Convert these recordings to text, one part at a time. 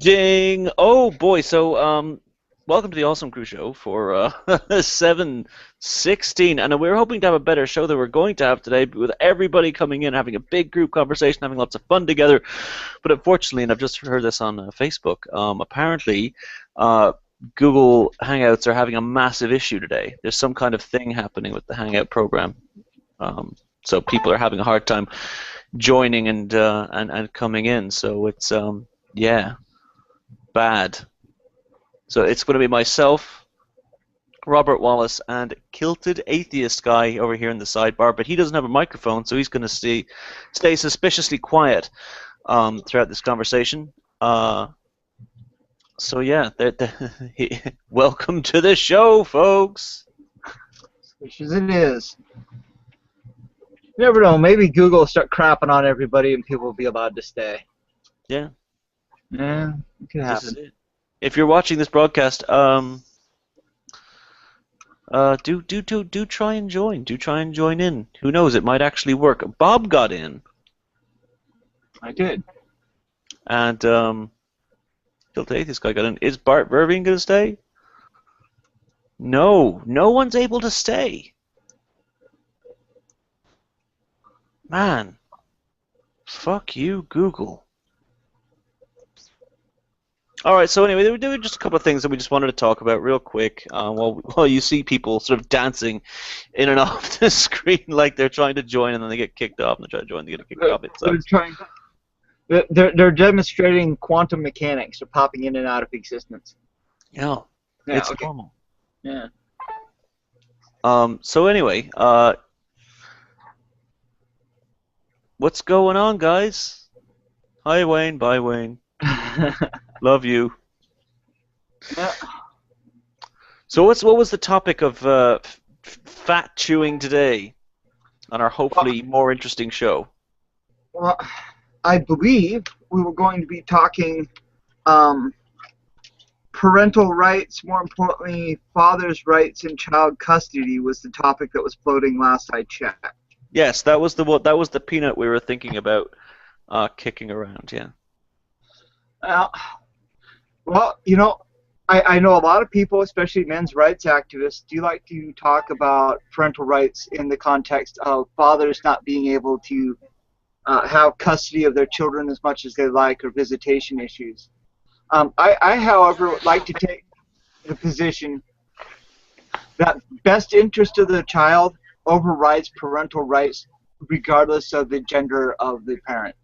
Ding! Oh boy, so welcome to the Awesome Crew Show for 7/16, and we were hoping to have a better show than we're going to have today, with everybody coming in, having a big group conversation, having lots of fun together. But unfortunately, and I've just heard this on Facebook, apparently Google Hangouts are having a massive issue today. There's some kind of thing happening with the Hangout program, so people are having a hard time joining and coming in. So it's yeah. Bad. So it's going to be myself, Robert Wallace, and Kilted Atheist guy over here in the sidebar, but he doesn't have a microphone, so he's going to stay suspiciously quiet throughout this conversation. So yeah, welcome to the show, folks. Suspicious it is. You never know, maybe Google will start crapping on everybody and people will be allowed to stay. Yeah. Yeah, it could happen. If you're watching this broadcast, do try and join. Do try and join in. Who knows? It might actually work. Bob got in. I did. And this guy got in. Is Bart Verveen gonna stay? No, no one's able to stay. Man, fuck you, Google. All right, so anyway, there were just a couple of things that we just wanted to talk about real quick while you see people sort of dancing in and off the screen like they're trying to join and then they get kicked off and they try to join and they get kicked off. It sucks. They're demonstrating quantum mechanics. They're popping in and out of existence. Yeah, it's normal. Yeah. So anyway, what's going on, guys? Hi, Wayne. Bye, Wayne. Love you. Yeah. So what was the topic of fat chewing today on our hopefully more interesting show? Well, I believe we were going to be talking parental rights, more importantly, father's rights in child custody was the topic that was floating last I checked. Yes, that was the peanut we were thinking about kicking around, yeah. Well, you know, I know a lot of people, especially men's rights activists, do like to talk about parental rights in the context of fathers not being able to have custody of their children as much as they like, or visitation issues. I, however, would like to take the position that best interest of the child overrides parental rights regardless of the gender of the parent.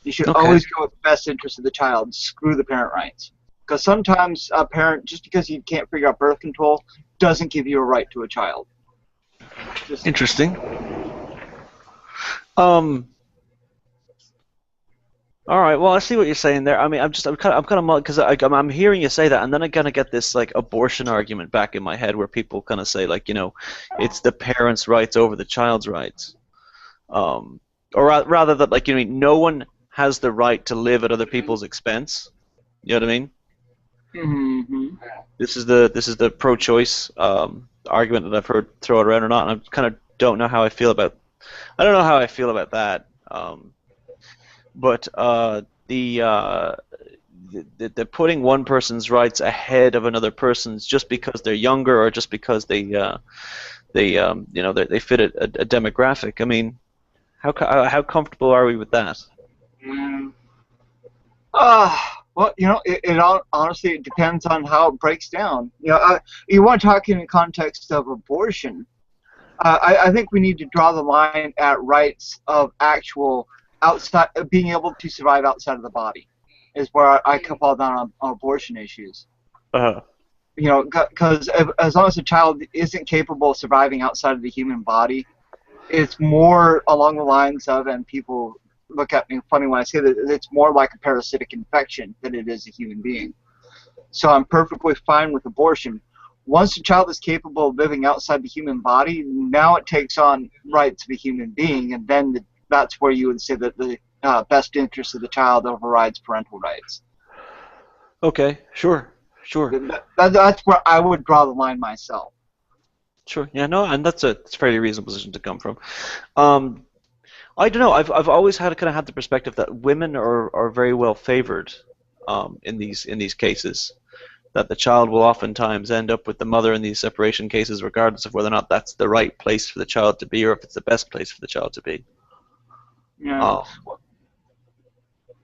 You should always go with the best interest of the child. Screw the parent rights. Because sometimes a parent, just because you can't figure out birth control, doesn't give you a right to a child. Interesting. All right. Well, I see what you're saying there. I mean, I'm kind of because I'm hearing you say that, and then I'm gonna get this like abortion argument back in my head where people kind of say like, you know, it's the parents' rights over the child's rights, or rather that like, you know, no one has the right to live at other people's expense. You know what I mean? Mm-hmm. This is the pro-choice argument that I've heard thrown around or not, and I kind of don't know how I feel about. I don't know how I feel about that. But the putting one person's rights ahead of another person's just because they're younger or just because they fit a demographic. I mean, how comfortable are we with that? Well, you know, honestly, it depends on how it breaks down. You know, you want to talk in the context of abortion. I think we need to draw the line at rights of actual outside, being able to survive outside of the body, is where I fall down on abortion issues. Uh-huh. You know, because as long as a child isn't capable of surviving outside of the human body, it's more along the lines of, and people look at me funny when I say that, it's more like a parasitic infection than it is a human being. So I'm perfectly fine with abortion. Once a child is capable of living outside the human body, now it takes on rights of a human being, and then that's where you would say that the best interest of the child overrides parental rights. Okay, sure. That's where I would draw the line myself. Sure. Yeah, no, and it's a fairly reasonable position to come from. I don't know. I've always had the perspective that women are very well favored in these cases. That the child will oftentimes end up with the mother in these separation cases, regardless of whether or not that's the right place for the child to be or if it's the best place for the child to be. Yeah.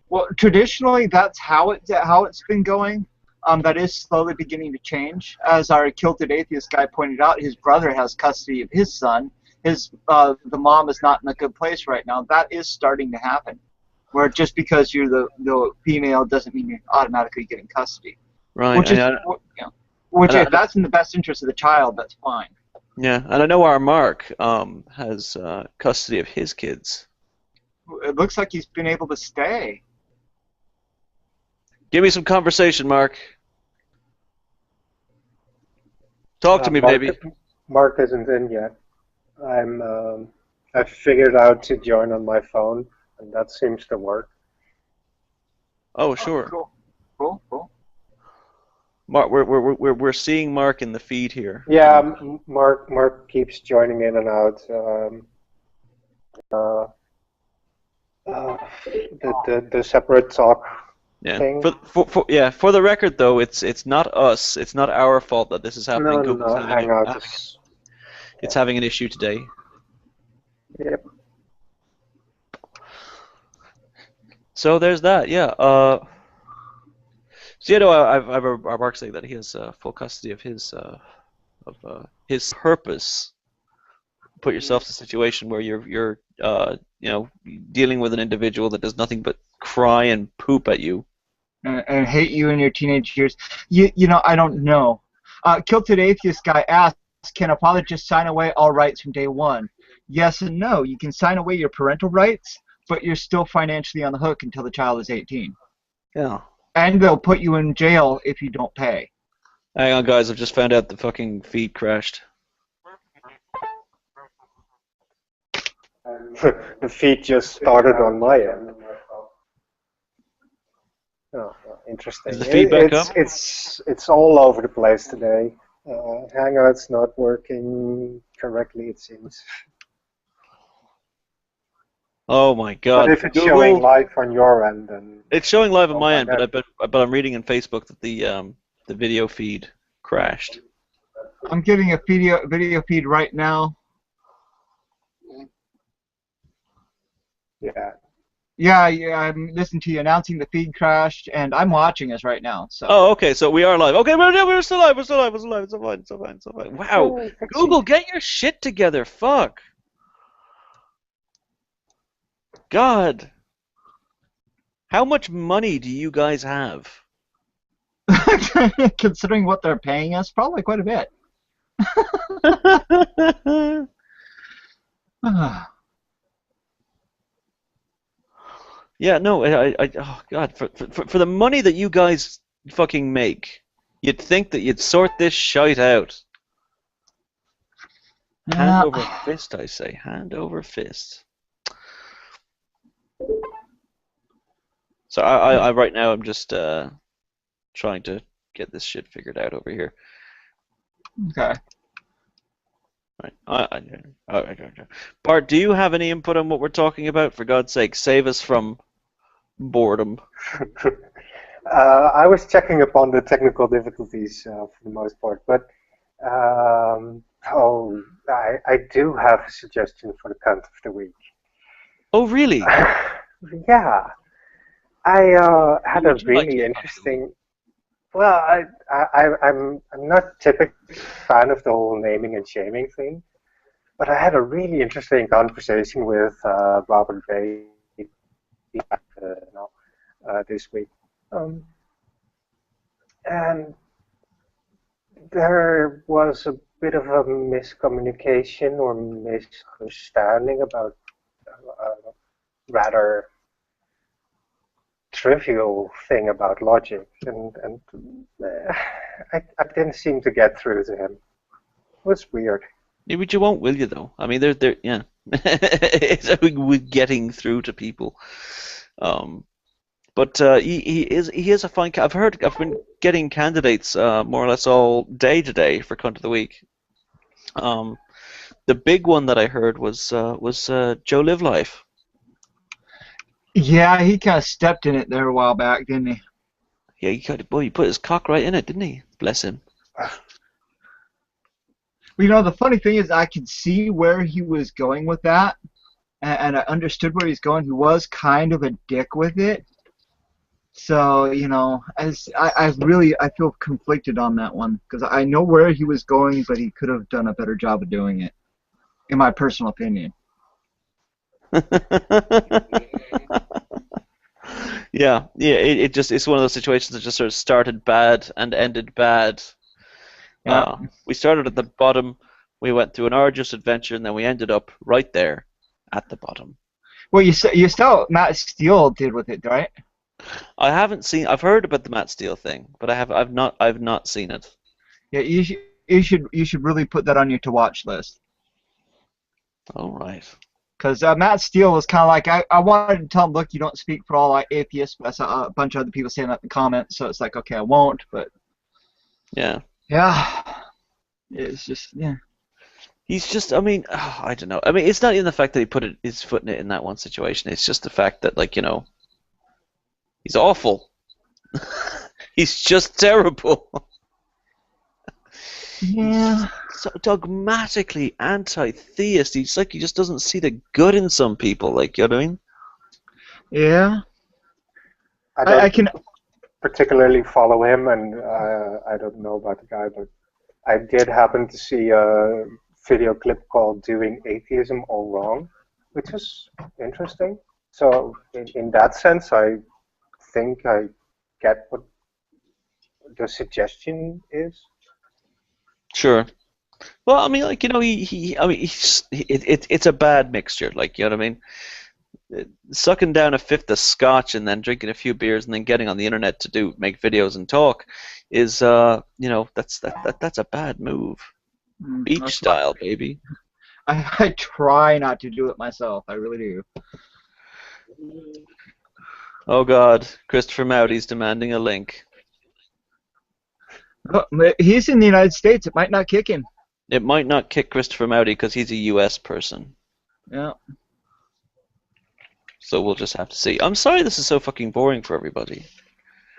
Well, traditionally, that's how it's been going. That is slowly beginning to change. As our Kilted Atheist guy pointed out, his brother has custody of his son. The mom is not in a good place right now. That is starting to happen, where just because you're the female doesn't mean you're automatically getting custody. Right. Which is, if that's in the best interest of the child, that's fine. Yeah, and I know our Mark has custody of his kids. It looks like he's been able to stay. Give me some conversation, Mark. Talk to me, baby. Mark isn't in yet. I figured out to join on my phone, and that seems to work. Oh, sure. Cool. Mark, we're seeing Mark in the feed here. Yeah, Mark keeps joining in and out. The separate talk thing. For the record though, it's not us. It's not our fault that this is happening. No, it's having an issue today. Yep. So there's that. Yeah. So you know, I've Mark saying that he has full custody of his purpose. Put yourself in a situation where you're dealing with an individual that does nothing but cry and poop at you. And hate you in your teenage years. I don't know. Kilted Atheist guy asks, can a father just sign away all rights from day one? Yes and no. You can sign away your parental rights, but you're still financially on the hook until the child is 18. Yeah. And they'll put you in jail if you don't pay. Hang on, guys. I've just found out the fucking feed crashed. The feed just started on my end. Oh, interesting. Is the feedback up? It's all over the place today. Hangout's not working correctly, it seems. Oh my God! But if it's showing live on your end, then it's showing live on my end. But I'm reading in Facebook that the video feed crashed. I'm getting a video feed right now. Yeah. Yeah, I'm listening to you announcing the feed crashed, and I'm watching us right now. So. Oh, okay, so we are live. Okay, we're still live. We're still live. It's all fine. Wow, Google, get your shit together. Fuck. God. How much money do you guys have? Considering what they're paying us, probably quite a bit. Yeah, no, oh God, for the money that you guys fucking make, you'd think that you'd sort this shite out. Hand over fist, I say. Hand over fist. So I right now I'm just trying to get this shit figured out over here. Okay. Right. Bart, do you have any input on what we're talking about? For God's sake, save us from boredom. I was checking upon the technical difficulties for the most part, but I do have a suggestion for the cunt of the week. Oh, really? Yeah. I had a really interesting. Well, I'm not typically a fan of the whole naming and shaming thing, but I had a really interesting conversation with Robert Bay this week, and there was a bit of a miscommunication or misunderstanding about rather trivial thing about logic, and I didn't seem to get through to him. It was weird. Yeah, but you won't, will you? Though I mean, they're yeah, we're getting through to people. But he is a fine. I've been getting candidates more or less all day today for Cunt of the Week. The big one that I heard was Joe Live Life. Yeah, he kind of stepped in it there a while back, didn't he? Yeah, he put his cock right in it, didn't he? Bless him. You know, the funny thing is I could see where he was going with that, and I understood where he's going. He was kind of a dick with it. So, you know, I feel conflicted on that one, because I know where he was going, but he could have done a better job of doing it, in my personal opinion. Yeah, it's one of those situations that just sort of started bad and ended bad. Yeah. We started at the bottom, we went through an arduous adventure, and then we ended up right there at the bottom. Well, you saw what Matt Steele did with it, right? I've heard about the Matt Steele thing, but I've not seen it. Yeah, you should really put that on your to watch list. All right. Because Matt Steele was kind of like, I wanted to tell him, look, you don't speak for all atheists, but I saw a bunch of other people saying that in the comments, so it's like, okay, I won't, but... Yeah. Yeah. It's just, yeah. He's just, I mean, I don't know. I mean, it's not even the fact that he put his foot in it in that one situation. It's just the fact that, like, you know, he's awful. He's just terrible. Yeah. So dogmatically anti-theist. He's like, he just doesn't see the good in some people. Like, you know what I mean? Yeah. I can particularly follow him, and I don't know about the guy, but I did happen to see a video clip called "Doing Atheism All Wrong," which was interesting. So in that sense, I think I get what the suggestion is. Sure. Well, I mean, like, you know, it's a bad mixture. Like, you know what I mean? Sucking down a fifth of scotch and then drinking a few beers and then getting on the internet to make videos and talk is, you know, that's a bad move. Beach style, baby. I try not to do it myself. I really do. Oh God, Christopher Mowdy's demanding a link. He's in the United States. It might not kick him. It might not kick Christopher Mowdy because he's a U.S. person. Yeah. So we'll just have to see. I'm sorry this is so fucking boring for everybody.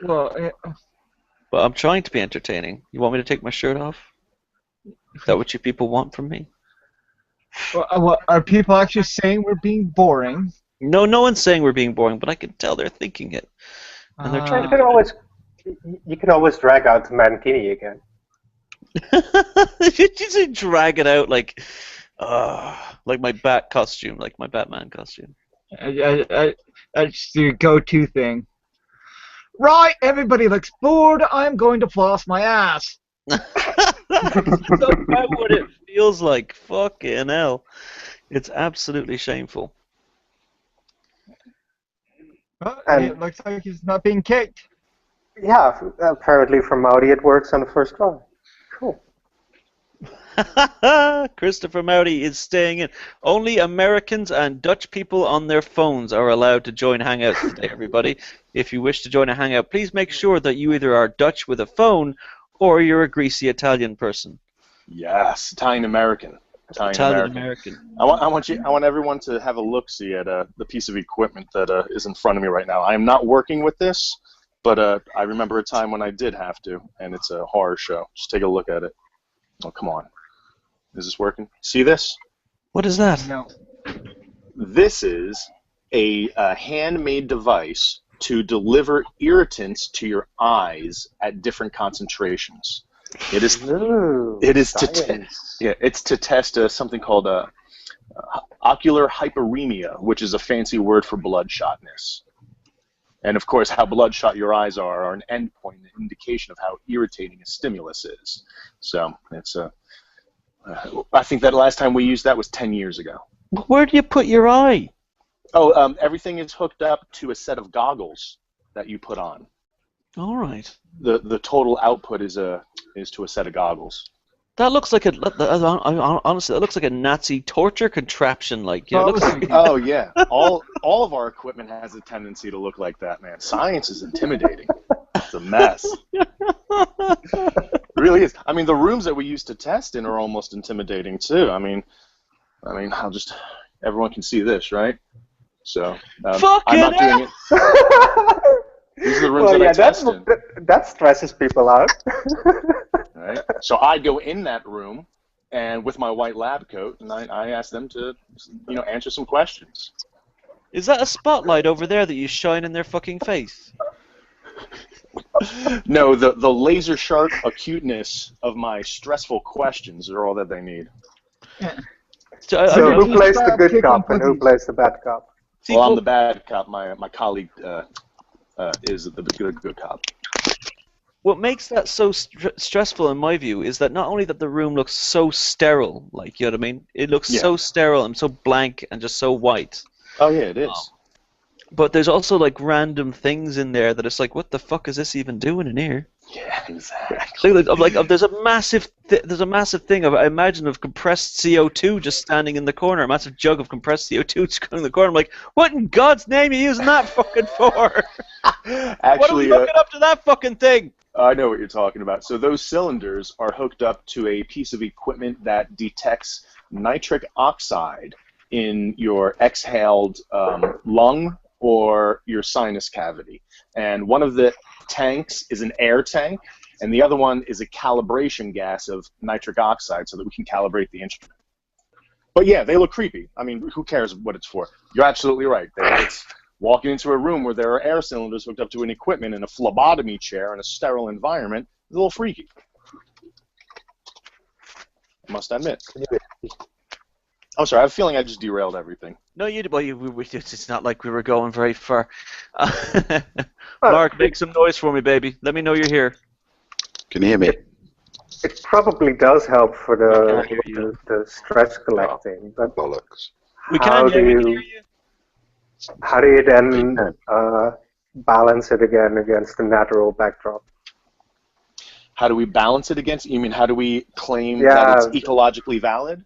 Well, but I'm trying to be entertaining. You want me to take my shirt off? Is that what you people want from me? Well, are people actually saying we're being boring? No, no one's saying we're being boring, but I can tell they're thinking it. And they're trying You can always drag out the Mankini again. You just drag it out like my bat costume, like my Batman costume. That's your go-to thing. Right, everybody looks bored. I'm going to floss my ass. That's about what it feels like. Fucking hell. It's absolutely shameful. Well, it looks like he's not being kicked. Yeah, apparently from Mowdy it works on the first try. Cool. Christopher Mowdy is staying in. Only Americans and Dutch people on their phones are allowed to join Hangouts today, everybody. If you wish to join a Hangout, please make sure that you either are Dutch with a phone or you're a greasy Italian person. Yes, Italian-American. Italian-American. I want everyone to have a look-see at the piece of equipment that is in front of me right now. I am not working with this, but I remember a time when I did have to, and it's a horror show. Just take a look at it. Oh, come on. Is this working? See this? What is that? No. This is a handmade device to deliver irritants to your eyes at different concentrations. It's to test something called ocular hyperemia, which is a fancy word for bloodshotness. And of course, how bloodshot your eyes are an endpoint, an indication of how irritating a stimulus is. So it's I think that last time we used that was 10 years ago. Where do you put your eye? Oh, everything is hooked up to a set of goggles that you put on. All right. The total output is to a set of goggles. That looks like honestly, that looks like a Nazi torture contraption. Like, you know, it looks like, oh yeah, all of our equipment has a tendency to look like that, man. Science is intimidating. It's a mess. It really is. I mean, the rooms that we used to test in are almost intimidating too. I mean, everyone can see this, right? So I'm not doing it. These are the rooms that I tested. That stresses people out. Right? So I go in that room, and with my white lab coat, and I ask them to, answer some questions. Is that a spotlight over there that you shine in their fucking face? No, the laser sharp acuteness of my stressful questions are all that they need. Yeah. So who plays the good cop and who plays the bad cop? Well, I'm the bad cop. My colleague is the good cop. What makes that so stressful, in my view, is that not only that the room looks so sterile, like, you know what I mean? It looks so sterile and so blank and just so white. Oh, yeah, it is. But there's also, like, random things in there that it's like, what the fuck is this even doing in here? Yeah, exactly. There's a massive thing I imagine of compressed CO2 just standing in the corner, a massive jug of compressed CO2 just going in the corner. I'm like, what in God's name are you using that fucking for? Actually, what are we hooking up to that fucking thing? I know what you're talking about. So those cylinders are hooked up to a piece of equipment that detects nitric oxide in your exhaled lung or your sinus cavity. And one of the tanks is an air tank, and the other one is a calibration gas of nitric oxide so that we can calibrate the instrument. But yeah, they look creepy. I mean, who cares what it's for? You're absolutely right. It's walking into a room where there are air cylinders hooked up to an equipment and a phlebotomy chair in a sterile environment is a little freaky. I must admit. I'm sorry, I have a feeling I just derailed everything. No, it's not like we were going very far. Mark, make some noise for me, baby. Let me know you're here. Can you hear me? It probably does help for the stress collecting, but bollocks. We can hear you. How do you then balance it again against the natural backdrop? How do we balance it against? You mean how do we claim that it's ecologically valid?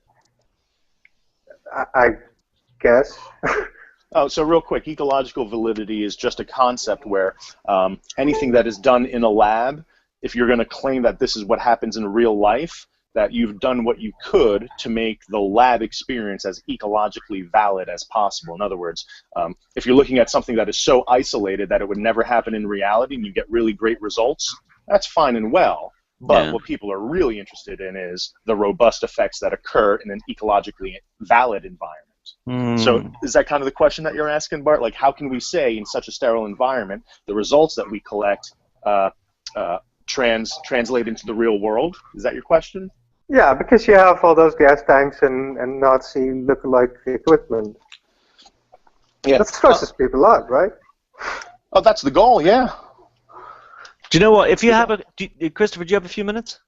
I guess. Oh, so real quick, ecological validity is just a concept where anything that is done in a lab, if you're going to claim that this is what happens in real life, that you've done what you could to make the lab experience as ecologically valid as possible. In other words, if you're looking at something that is so isolated that it would never happen in reality and you get really great results, that's fine and well. But what people are really interested in is the robust effects that occur in an ecologically valid environment. So is that kind of the question that you're asking, Bart? Like, how can we say in such a sterile environment the results that we collect translate into the real world? Is that your question? Yeah, because you have all those gas tanks and Nazi look-alike equipment. Yeah, that stresses people out, right? Oh, that's the goal, yeah. Do you know what? If you have Christopher, do you have a few minutes?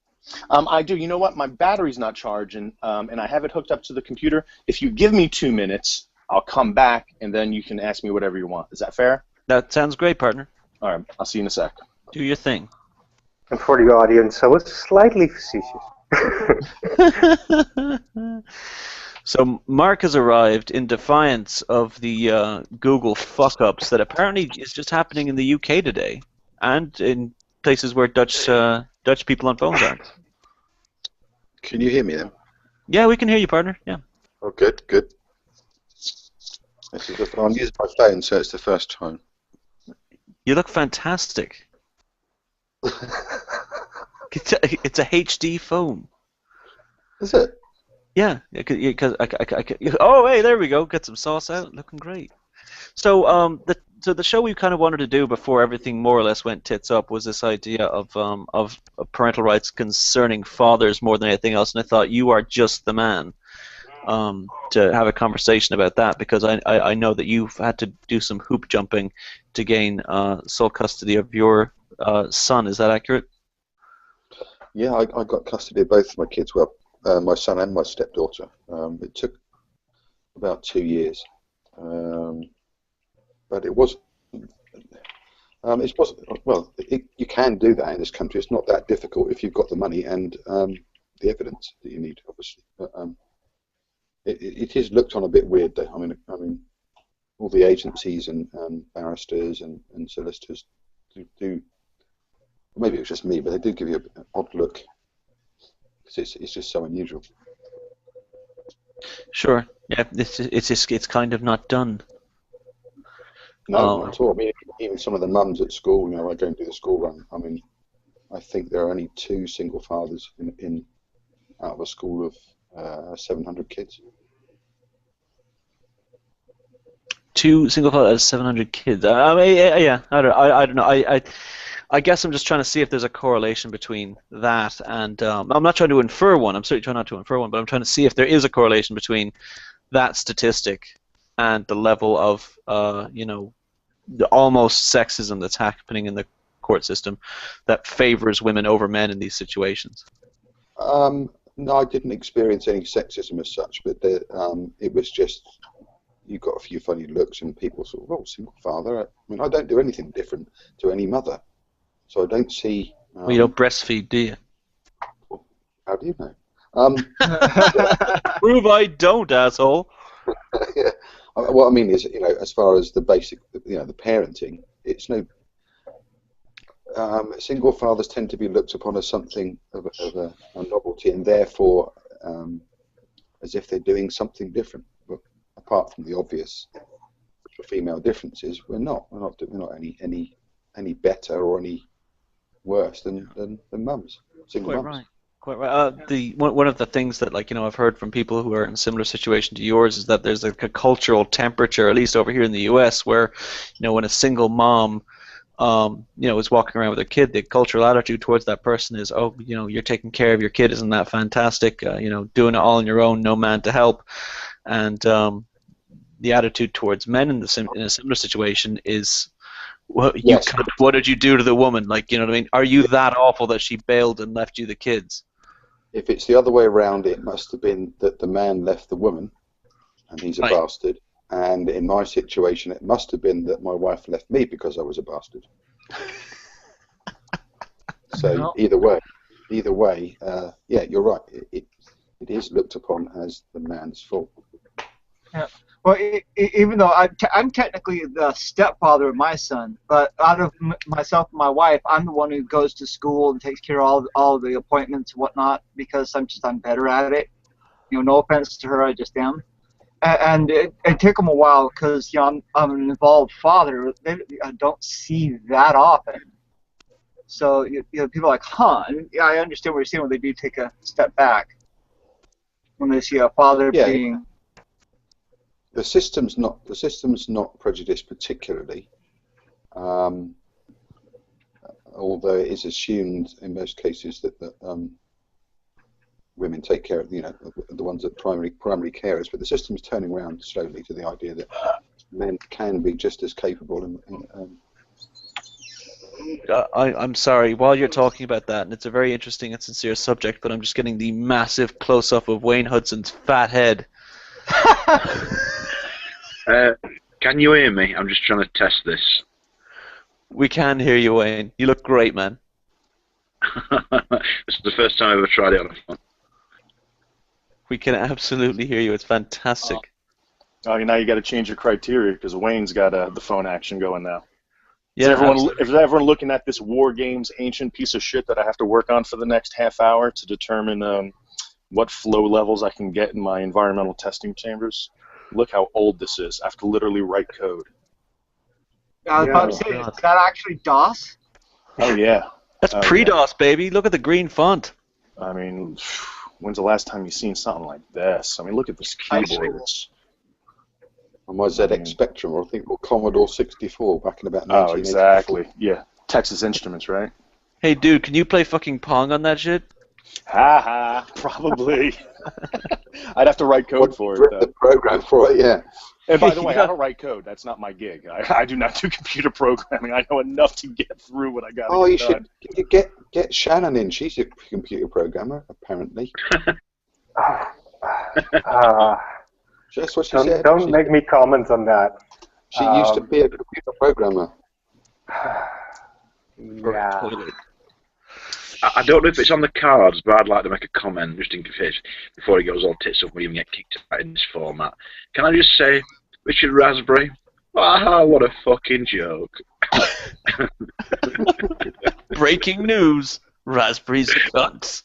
I do. You know what? My battery's not charging, and I have it hooked up to the computer. If you give me 2 minutes, I'll come back, and then you can ask me whatever you want. Is that fair? That sounds great, partner. All right. I'll see you in a sec. Do your thing. And for the audience, I was slightly facetious. So Mark has arrived in defiance of the Google fuck-ups that apparently is just happening in the UK today, and in places where Dutch people on phones aren't. Can you hear me then? Yeah, we can hear you, partner. Yeah. Oh, good. I'm using my phone, so it's the first time. You look fantastic. It's a HD phone. Is it? Yeah, because oh, hey, there we go. Get some sauce out. Looking great. So the show we kind of wanted to do before everything more or less went tits up was this idea of parental rights concerning fathers more than anything else, and I thought you are just the man to have a conversation about that, because I know that you've had to do some hoop jumping to gain sole custody of your son. Is that accurate? Yeah, I got custody of both of my kids. Well, my son and my stepdaughter. It took about 2 years, but it was. You can do that in this country. It's not that difficult if you've got the money and the evidence that you need, obviously. But it is looked on a bit weird, though. I mean, all the agencies and barristers and solicitors do. Maybe it was just me, but they do give you an odd look. It's just so unusual. Sure. Yeah. It's kind of not done. No, not at all. I mean, even some of the mums at school, you know, I go and do the school run. I mean, I think there are only 2 single fathers in out of a school of 700 kids. 2 single fathers out of 700 kids. I mean, yeah. I don't know. I guess I'm just trying to see if there's a correlation between that and I'm not trying to infer one. I'm certainly trying not to infer one, but I'm trying to see if there is a correlation between that statistic and the level of you know, the almost sexism that's happening in the court system that favors women over men in these situations. No, I didn't experience any sexism as such, but it was just you got a few funny looks and people sort of, oh, single father. I mean, I don't do anything different to any mother. So I don't see. Well, you don't breastfeed, do you? How do you know? Prove I don't, asshole. Yeah. What I mean is, you know, as far as the basic, you know, the parenting, it's no. Single fathers tend to be looked upon as something of a novelty, and therefore, as if they're doing something different. But apart from the obvious female differences, we're not any better or any worse than mums. Single Quite mums. right. Quite right. One of the things that, like, you know, I've heard from people who are in a similar situation to yours is that there's like a cultural temperature, at least over here in the U.S., where, you know, when a single mom, you know, is walking around with her kid, the cultural attitude towards that person is, oh, you know, you're taking care of your kid, isn't that fantastic? You know, doing it all on your own, no man to help, and the attitude towards men in a similar situation is, well, Yes. what did you do to the woman? Like, you know what I mean? Are you that awful that she bailed and left you the kids? If it's the other way around, it must have been that the man left the woman, and he's a Right. bastard. And in my situation, it must have been that my wife left me because I was a bastard. So No. either way, yeah, you're right. It is looked upon as the man's fault. Yeah. Well, even though I'm technically the stepfather of my son, but out of myself and my wife, I'm the one who goes to school and takes care of all the appointments and whatnot because I'm better at it. You know, no offense to her, I just am. And it took them a while because, you know, I'm an involved father. I don't see that often. So, you know, people are like, huh? And yeah, I understand what you're saying when they do take a step back. When they see a father Yeah. being... The system's not prejudiced particularly, although it is assumed in most cases that women take care of, you know, the ones that primary carers. But the system's turning around slowly to the idea that men can be just as capable. I'm sorry, while you're talking about that, and it's a very interesting and sincere subject, but I'm just getting the massive close-up of Wayne Hudson's fat head. Can you hear me? I'm just trying to test this. We can hear you, Wayne. You look great, man. This is the first time I've ever tried it on a phone. We can absolutely hear you. It's fantastic. Oh, now you got to change your criteria because Wayne's got the phone action going now. Yeah, Is everyone looking at this War Games ancient piece of shit that I have to work on for the next half hour to determine what flow levels I can get in my environmental testing chambers? Look how old this is. I have to literally write code. I was about to say, is that actually DOS? Oh, yeah. That's Oh, pre-DOS, baby. Look at the green font. I mean, when's the last time you've seen something like this? I mean, look at this keyboard. It's, On my ZX Spectrum, or I think, or Commodore 64 back in about 1984. oh, exactly. Yeah. Texas Instruments, right? Hey, dude, can you play fucking Pong on that shit? Ha ha, probably. I'd have to write code for it, Written though. the program for it, yeah. And by the way, Yeah. I don't write code. That's not my gig. I do not do computer programming. I know enough to get through what I got to Oh, you get done. should get Shannon in. She's a computer programmer, apparently. That's what she said. Don't make me comment on that. She used to be a computer programmer. Yeah. Totally. I don't know if it's on the cards, but I'd like to make a comment just in case before he goes all tits up and we even get kicked out in this format. Can I just say, Richard Raspberry? Ah, what a fucking joke. Breaking news. Raspberries are cunts.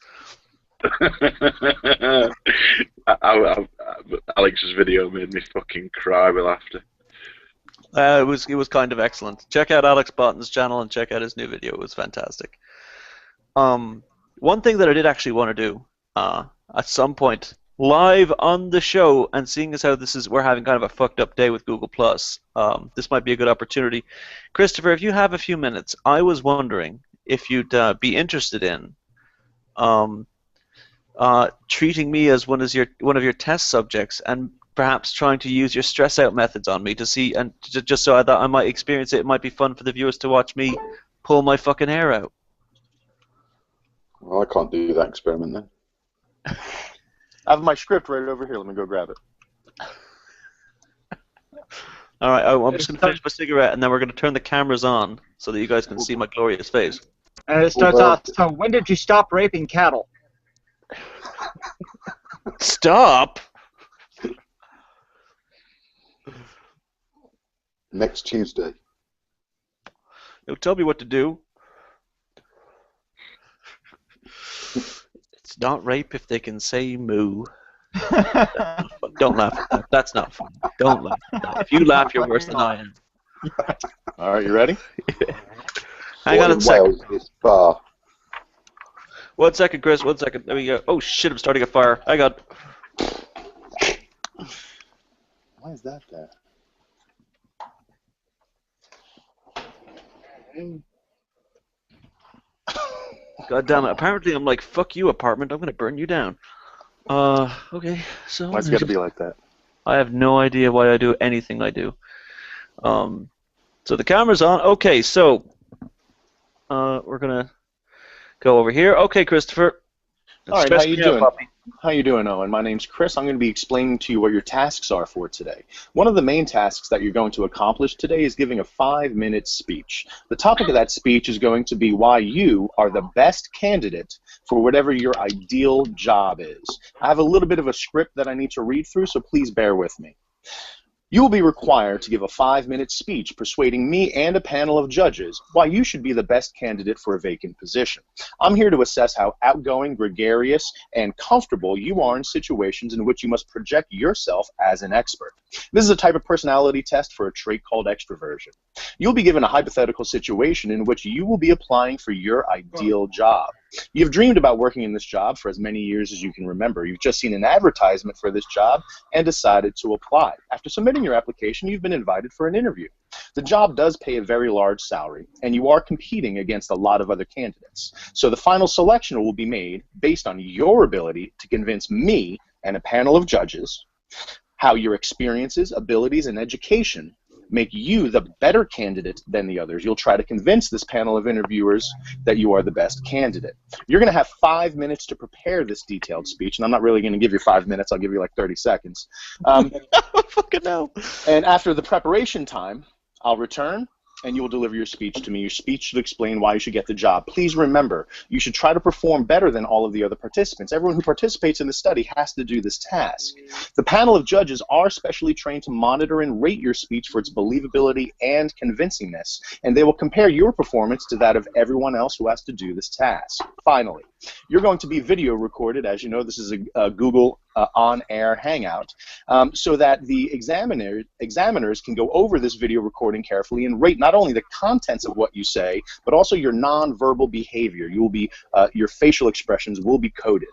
Alex's video made me fucking cry with laughter. It was kind of excellent. Check out Alex Botton's channel and check out his new video. It was fantastic. One thing that I did actually want to do at some point, live on the show, and seeing as how we're having kind of a fucked up day with Google Plus, this might be a good opportunity. Christopher, if you have a few minutes, I was wondering if you'd be interested in treating me as one of your test subjects and perhaps trying to use your stress out methods on me to see, and just so that I might experience it. It might be fun for the viewers to watch me pull my fucking hair out. Well, I can't do that experiment then. I have my script right over here. Let me go grab it. All right, I'm just going to finish my cigarette, and then we're going to turn the cameras on so that you guys can see my glorious face. And it starts off, so when did you stop raping cattle? Stop? Next Tuesday. Don't tell me what to do. It's not rape if they can say moo. Don't laugh at that. That's not funny. Don't laugh at that. If you laugh, you're worse than I am. All right, you ready? Hang on a second. Wales is far. 1 second, Chris. 1 second. There we go. Oh shit! I'm starting a fire. Hang on. Why is that there? God damn it. Apparently I'm like, fuck you, apartment. I'm going to burn you down. Okay. So Why's it got to be like that? I have no idea why I do anything I do. So the camera's on. Okay, so we're going to go over here. Okay, Christopher. All right, how you doing? How you doing, Owen? My name's Chris. I'm going to be explaining to you what your tasks are for today. One of the main tasks that you're going to accomplish today is giving a 5-minute speech. The topic of that speech is going to be why you are the best candidate for whatever your ideal job is. I have a little bit of a script that I need to read through, so please bear with me. You will be required to give a 5-minute speech persuading me and a panel of judges why you should be the best candidate for a vacant position. I'm here to assess how outgoing, gregarious, and comfortable you are in situations in which you must project yourself as an expert. This is a type of personality test for a trait called extroversion. You'll be given a hypothetical situation in which you will be applying for your ideal job. You've dreamed about working in this job for as many years as you can remember. You've just seen an advertisement for this job and decided to apply. After submitting your application, you've been invited for an interview. The job does pay a very large salary, and you are competing against a lot of other candidates. So the final selection will be made based on your ability to convince me and a panel of judges how your experiences, abilities, and education make you the better candidate than the others. You'll try to convince this panel of interviewers that you are the best candidate. You're going to have 5 minutes to prepare this detailed speech, and I'm not really going to give you 5 minutes. I'll give you like 30 seconds. Fucking hell. And after the preparation time, I'll return, and you will deliver your speech to me. Your speech should explain why you should get the job. Please remember, you should try to perform better than all of the other participants. Everyone who participates in the study has to do this task. The panel of judges are specially trained to monitor and rate your speech for its believability and convincingness, and they will compare your performance to that of everyone else who has to do this task. Finally, you're going to be video recorded. As you know, this is a Google on-air hangout, so that the examiners can go over this video recording carefully and rate not only the contents of what you say, but also your non-verbal behavior. You will be, your facial expressions will be coded.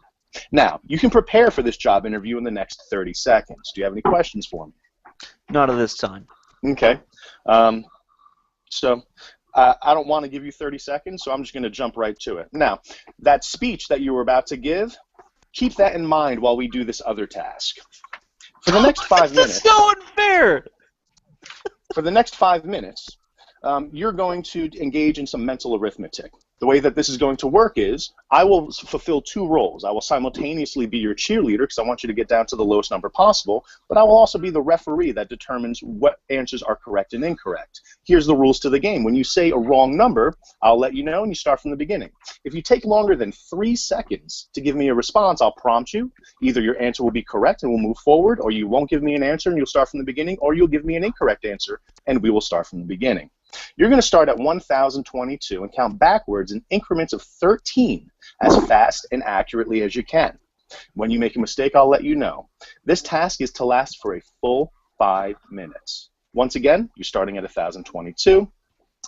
Now, you can prepare for this job interview in the next 30 seconds. Do you have any questions for me? Not at this time. Okay. I don't want to give you 30 seconds, so I'm just going to jump right to it. Now, that speech that you were about to give, keep that in mind while we do this other task. For the next 5 minutes... That's so unfair! For the next 5 minutes, you're going to engage in some mental arithmetic. The way that this is going to work is I will fulfill 2 roles. I will simultaneously be your cheerleader because I want you to get down to the lowest number possible, but I will also be the referee that determines what answers are correct and incorrect. Here's the rules to the game. When you say a wrong number, I'll let you know and you start from the beginning. If you take longer than 3 seconds to give me a response, I'll prompt you. Either your answer will be correct and we'll move forward, or you won't give me an answer and you'll start from the beginning, or you'll give me an incorrect answer and we will start from the beginning. You're going to start at 1022 and count backwards in increments of 13 as fast and accurately as you can. When you make a mistake, I'll let you know. This task is to last for a full 5 minutes. Once again, you're starting at 1,022.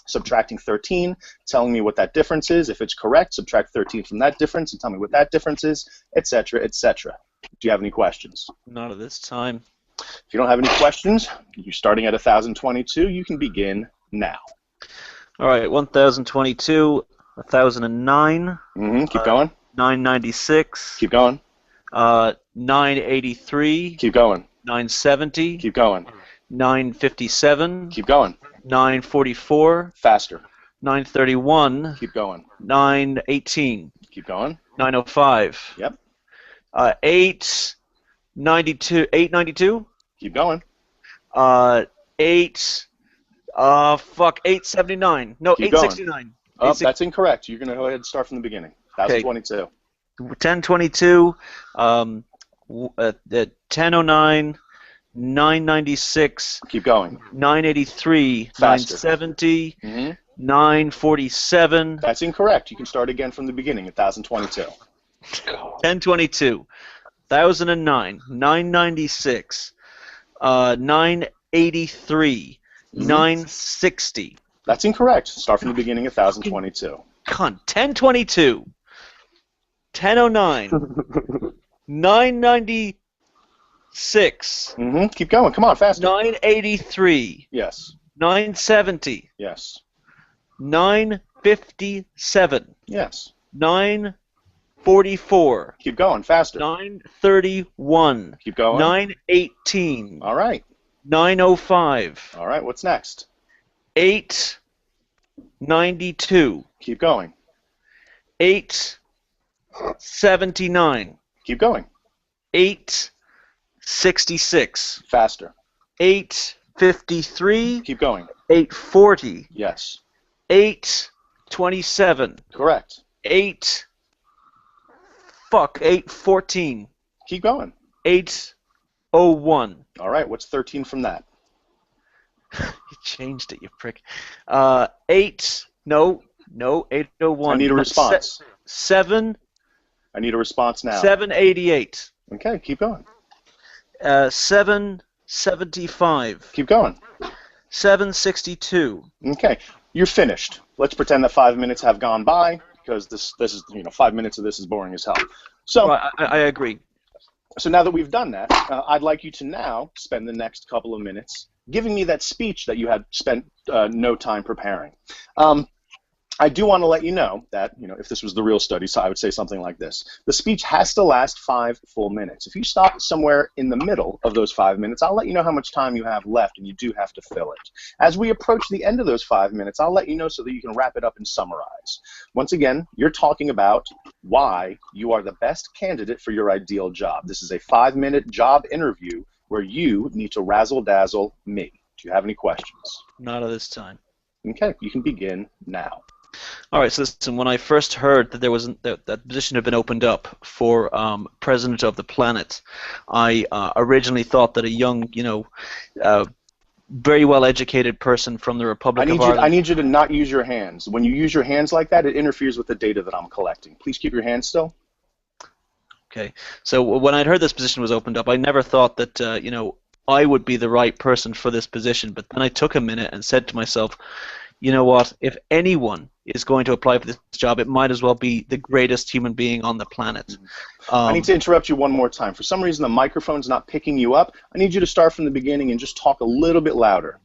Subtracting 13, telling me what that difference is. If it's correct, subtract 13 from that difference and tell me what that difference is, etc., etc. Do you have any questions? Not at this time. If you don't have any questions, you're starting at 1,022. You can begin now. All right, 1,022, 1,009. Keep going. 996. Keep going. 983. Keep going. 970. Keep going. 957. Keep going. 944. Faster. 931. Keep going. 918. Keep going. 905. Yep. 892. 892. Keep going. 879. No, Keep 869. Oh, that's incorrect. You're going to go ahead and start from the beginning. 1,022. 1022. 1009. 996. Keep going. 983. Faster. 970. 947. That's incorrect. You can start again from the beginning. 1,022. 1022. 1009. 996. 983. 960. That's incorrect. Start from the beginning. 1,022. Cunt. 1022. 1009. 996. Keep going. Come on, faster. 983. Yes. 970. Yes. 957. Yes. 944. Keep going. Faster. 931. Keep going. 918. All right. 905. All right. What's next? 892. Keep going. 879. Keep going. 866. Faster. 853. Keep going. 840. Yes. 827. Correct. 814. Keep going. 801. All right. What's 13 from that? You changed it, you prick. 8. No, 801. I need a response. 7. I need a response now. 788. Okay. Keep going. 775. Keep going. 762. Okay. You're finished. Let's pretend that 5 minutes have gone by because this is 5 minutes of this is boring as hell. So Right, I agree. So now that we've done that, I'd like you to now spend the next couple of minutes giving me that speech that you had spent no time preparing. I do want to let you know that, if this was the real study, so I would say something like this. The speech has to last 5 full minutes. If you stop somewhere in the middle of those 5 minutes, I'll let you know how much time you have left, and you do have to fill it. As we approach the end of those 5 minutes, I'll let you know so that you can wrap it up and summarize. Once again, you're talking about why you are the best candidate for your ideal job. This is a 5-minute job interview where you need to razzle-dazzle me. Do you have any questions? Not at this time. Okay, you can begin now. All right, so listen, when I first heard that there was that position had been opened up for president of the planet, I originally thought that a young, very well-educated person from the Republic of Ireland... I need you to not use your hands. When you use your hands like that, it interferes with the data that I'm collecting. Please keep your hands still. Okay, so when I'd heard this position was opened up, I never thought that, I would be the right person for this position, but then I took a minute and said to myself, you know what, if anyone is going to apply for this job, it might as well be the greatest human being on the planet. I need to interrupt you one more time. For some reason, the microphone's not picking you up. I need you to start from the beginning and just talk a little bit louder.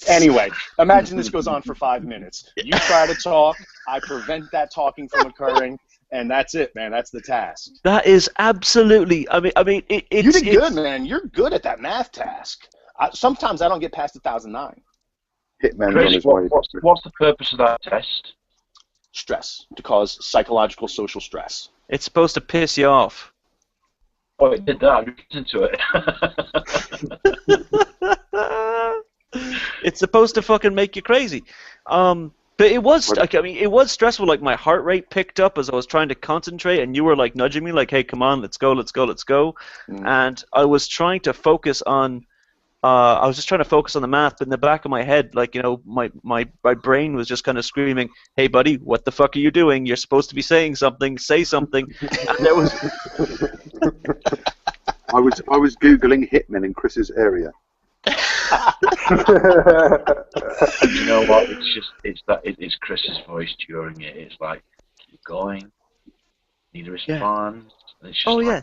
Anyway, imagine this goes on for 5 minutes. You try to talk, I prevent that talking from occurring, and that's it, man. That's the task. That is absolutely, it's... You did good, man. You're good at that math task. Sometimes I don't get past 1,009. Hitman's Chris, on his way. what's the purpose of that test? Stress, to cause psychological social stress. It's supposed to piss you off. Oh, it did that. I'm listening to it. It's supposed to fucking make you crazy. But it was, it was stressful. Like, my heart rate picked up as I was trying to concentrate, and you were, like, nudging me, like, hey, come on, let's go. And I was trying to focus on... I was just trying to focus on the math, but in the back of my head, like, my brain was just kind of screaming, hey, buddy, what the fuck are you doing? You're supposed to be saying something. Say something. And there was... I was Googling hitmen in Chris's area. You know what? It's Chris's voice during it. It's like, keep going. Need to respond. And it's just yeah.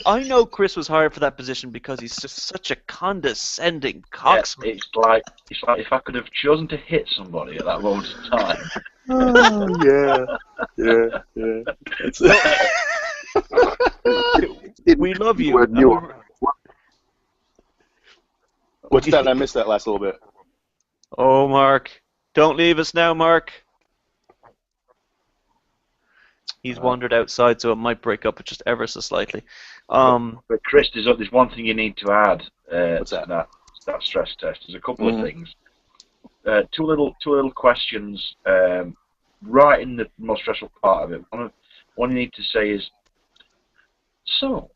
I know Chris was hired for that position because he's just such a condescending coxswain. It's like if I could have chosen to hit somebody at that moment in time. We love you. What's that? I missed that last little bit. Oh, Mark. Don't leave us now, Mark. He's wandered outside, so it might break up just ever so slightly. But Chris, there's one thing you need to add What's that? to that stress test. There's a couple of things. Two little questions right in the most stressful part of it. One you need to say is, so,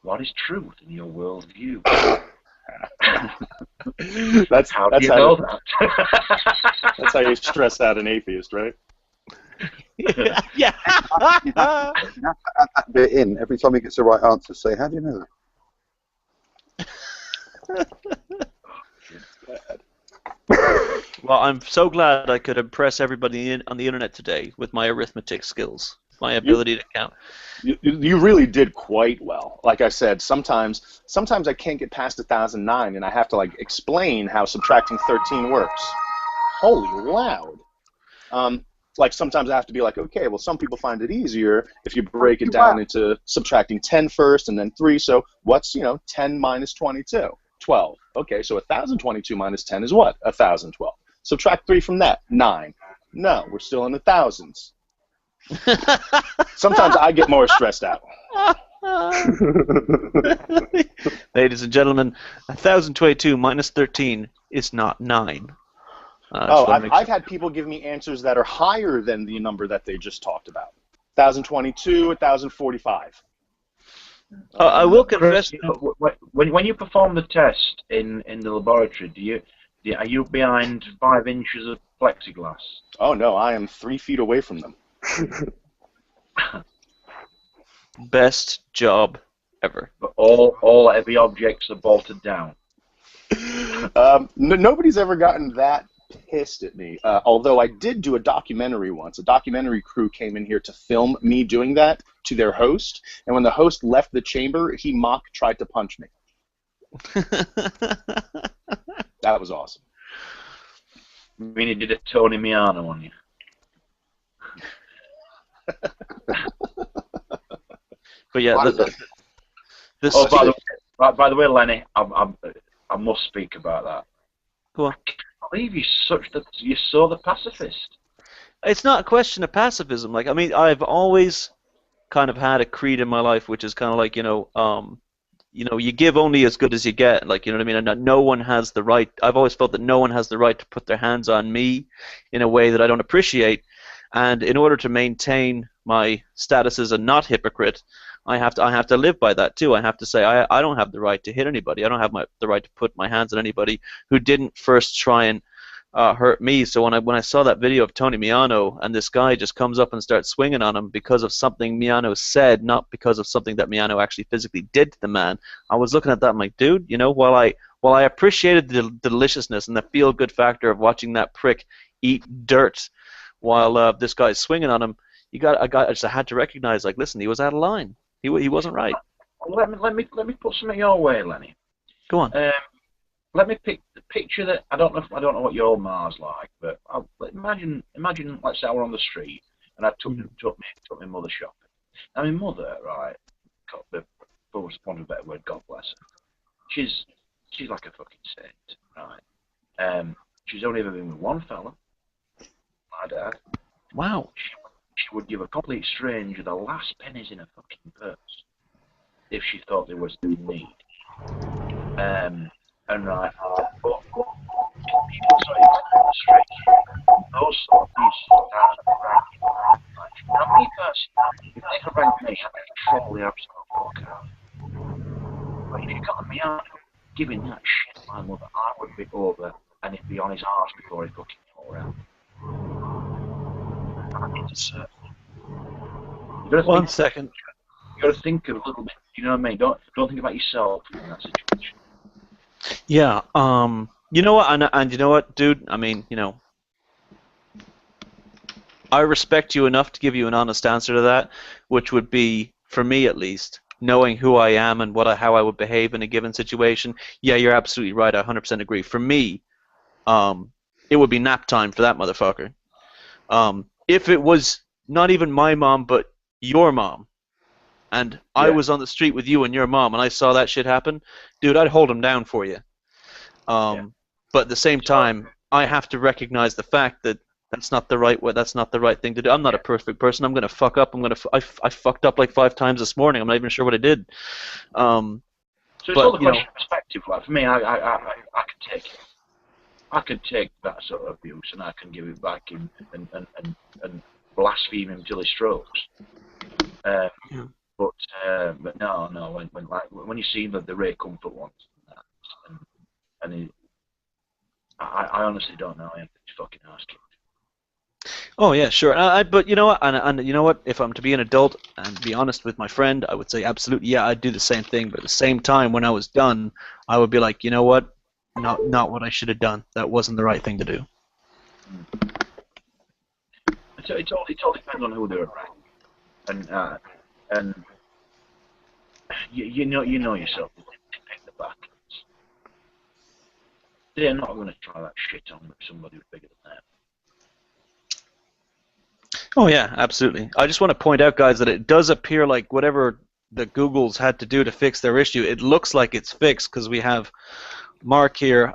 what is truth in your worldview? That's how do you know that? That's how you stress out an atheist, right? Yeah. You have to add that bit in every time he gets the right answer. Say, how do you know that? Well, I'm so glad I could impress everybody on the internet today with my arithmetic skills, my ability to count. You really did quite well. Like I said, sometimes I can't get past 1009, and I have to like explain how subtracting 13 works. Holy loud! Like sometimes I have to be like, okay, well, some people find it easier if you break it down into subtracting 10 first and then 3. So what's 10 minus 22? 12. Okay, so 1022 minus 10 is what? 1012. Subtract 3 from that. 9. No, we're still in the thousands. Sometimes I get more stressed out. Ladies and gentlemen, 1022 minus 13 is not 9. I've had people give me answers that are higher than the number that they just talked about. 1022, 1045. I will confess. When you perform the test in the laboratory, are you behind 5 inches of plexiglass? Oh no, I am 3 feet away from them. Best job ever. But all heavy objects are bolted down. Nobody's ever gotten that pissed at me. Although I did do a documentary once. A documentary crew came in here to film me doing that to their host, and when the host left the chamber, he tried to punch me. That was awesome. I mean, he did a Tony Miano on you. But yeah, by the way, Lenny, I must speak about that. Go on. I can't believe you're so the pacifist. It's not a question of pacifism. Like, I mean, I've always kind of had a creed in my life, which is kind of like, you give only as good as you get. Like, you know what I mean? And no one has the right. I've always felt that no one has the right to put their hands on me in a way that I don't appreciate. And in order to maintain my status as a not hypocrite, I have to live by that too. I have to say I don't have the right to hit anybody. I don't have the right to put my hands on anybody who didn't first try and hurt me. So when I saw that video of Tony Miano and this guy just comes up and starts swinging on him because of something Miano said, not because of something that Miano actually physically did to the man, I was looking at that. I'm like, dude, while I appreciated the deliciousness and the feel-good factor of watching that prick eat dirt while this guy's swinging on him, I just had to recognize, like, listen, he was out of line. He wasn't right. Let me put something your way, Lenny. Go on. Let me picture that. I don't know what your Ma's like, but imagine. Let's say I were on the street and I took my mother shopping. Now my mother, right? For want of a better word, God bless her. She's like a fucking saint, right? She's only ever been with one fella, my dad. Wow. She would give a complete stranger the last pennies in her fucking purse if she thought there was no need. And right, but people started on the street. Those sort of people started ranking. Now, me personally, if they could rank me, I'd control the absolute fuck out. But if you got me out giving that shit to my mother, I would be over and he'd be on his arse before he fucking got around. One second. You got to think a little bit. You know what I mean? Don't think about yourself in that situation. Yeah. You know what? And you know what, dude? I mean, I respect you enough to give you an honest answer to that, which would be, for me at least, knowing who I am and how I would behave in a given situation. Yeah, you're absolutely right. I 100% agree. For me, it would be nap time for that motherfucker. If it was not even my mom, but your mom, and I was on the street with you and your mom, and I saw that shit happen, dude, I'd hold him down for you. But at the same time, I have to recognize the fact that that's not the right way. That's not the right thing to do. I'm not a perfect person. I'm gonna fuck up. I fucked up like 5 times this morning. I'm not even sure what I did. So it's all the question of perspective. Like for me, I can take it. I can take that sort of abuse and I can give it back and blaspheme him till he strokes. But no, when you see the Ray Comfort ones, I honestly don't know. I am fucking asking. Oh yeah, sure. But you know what? And you know what? If I'm to be an adult and be honest with my friend, I would say absolutely, yeah, I'd do the same thing. But at the same time, when I was done, I would be like, you know what? Not what I should have done. That wasn't the right thing to do. It all depends on who they're around, and you know yourself. They pick the battles. They're not going to try that shit on somebody who's bigger than them. Oh yeah, absolutely. I just want to point out, guys, that it does appear like whatever the Googles had to do to fix their issue, it looks like it's fixed because we have Mark here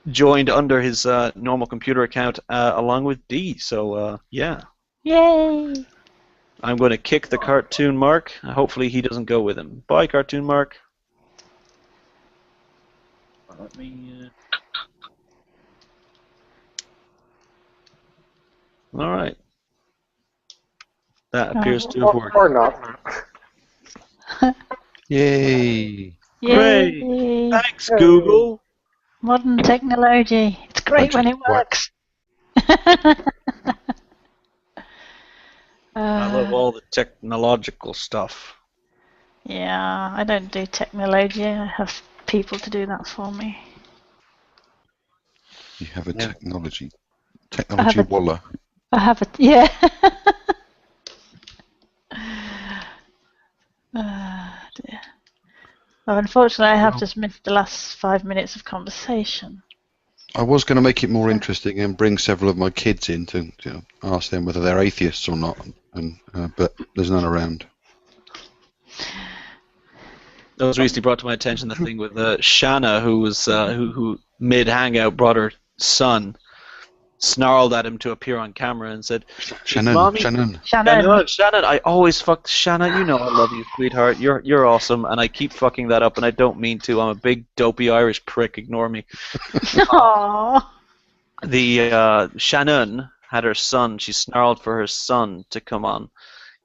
joined under his normal computer account along with D. So yeah. Yay! I'm going to kick the Cartoon Mark. Hopefully he doesn't go with him. Bye, Cartoon Mark. Let me. All right. That appears to have worked. Or not. Yay! Great. Yay! Thanks, Google. Modern technology. It's great when it works. I love all the technological stuff. Yeah, I don't do technology. I have people to do that for me. You have a technology walla. I have a yeah. Dear. Well, unfortunately, I have just missed the last 5 minutes of conversation. I was going to make it more interesting and bring several of my kids in to ask them whether they're atheists or not, but there's none around. That was recently brought to my attention, the thing with Shanna, who was who mid hangout brought her son, snarled at him to appear on camera and said, Shannon, I always fuck Shanna. You know I love you, sweetheart. You're awesome, and I keep fucking that up, and I don't mean to. I'm a big dopey Irish prick. Ignore me. Aww. The Shannon had her son. She snarled for her son to come on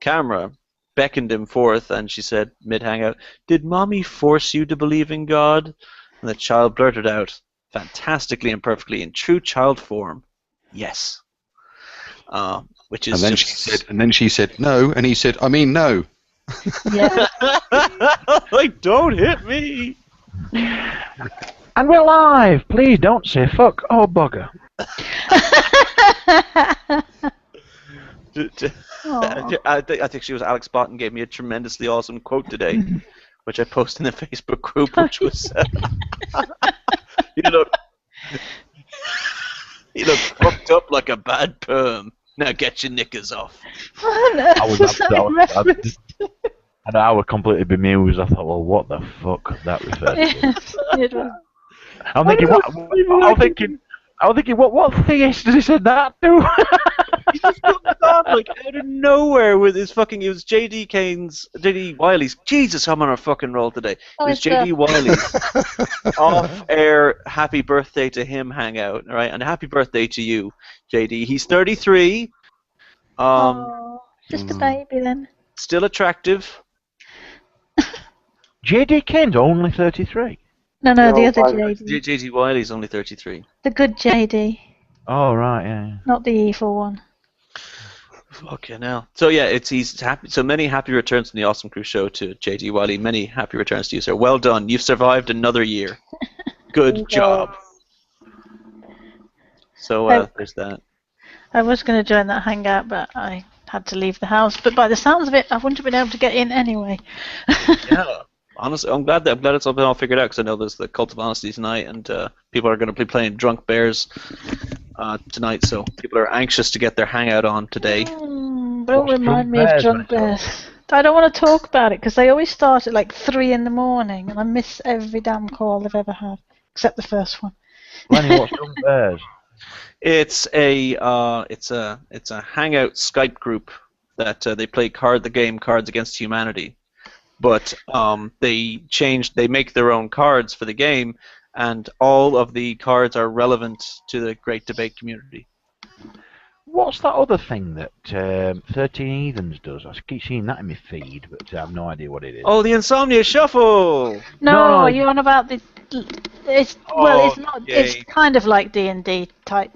camera, beckoned him forth, and she said mid hangout, "Did mommy force you to believe in God?" And the child blurted out, fantastically and perfectly in true child form, "Yes." Which is and then she said no, and he said, "I mean no." Yeah. Like, don't hit me. And we're live. Please don't say fuck or bugger. I think she was Alex Botton gave me a tremendously awesome quote today, which I posted in the Facebook group, which was, you look fucked up like a bad perm. Now get your knickers off. I was completely bemused. I thought, well, what the fuck that referred to? I'm thinking, what theist does he say that to? He just comes on like out of nowhere with his fucking. It was J.D. Wiley's. Jesus, I'm on a fucking roll today. It was J.D. Wiley's off-air happy birthday to him hangout, right? And happy birthday to you, J.D. He's 33. Just a baby then. Still attractive. J.D. Kane's only 33. No, the other JD. J.D. Wiley's only 33. The good JD. Oh, right, yeah. Not the evil one. Okay, now. So yeah, he's happy. So many happy returns from the Awesome Crew show to JD Wiley. Many happy returns to you, sir. Well done. You've survived another year. Good job. So there's that. I was going to join that hangout, but I had to leave the house. But by the sounds of it, I wouldn't have been able to get in anyway. Yeah. Honestly, I'm glad it's all been all figured out, because I know there's the Cult of Honesty tonight, and people are going to be playing Drunk Bears tonight, so people are anxious to get their hangout on today. Don't remind me of Drunk Bears. I don't want to talk about it, because they always start at like 3 in the morning, and I miss every damn call they've ever had, except the first one. Lenny, what's Drunk Bears? It's a hangout Skype group that they play the game Cards Against Humanity, but they make their own cards for the game, and all of the cards are relevant to the Great Debate community. What's that other thing that 13 Heathens does? I keep seeing that in my feed, but I have no idea what it is. Oh, the Insomnia Shuffle! No, you're on about the... It's not. Yay. It's kind of like D&D type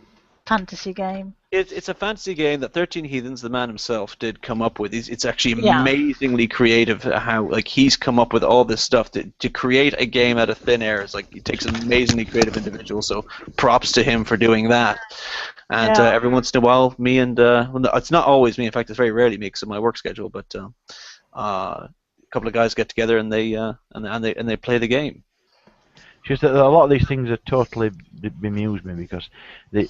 fantasy game. It's a fantasy game that 13 Heathens, the man himself, did come up with. It's actually amazingly creative how he's come up with all this stuff to create a game out of thin air. It's like, he takes an amazingly creative individual, so props to him for doing that. And every once in a while, me and it's not always me. In fact, it's very rarely me because of my work schedule. But a couple of guys get together and they play the game. Just that a lot of these things are totally bemused me, because they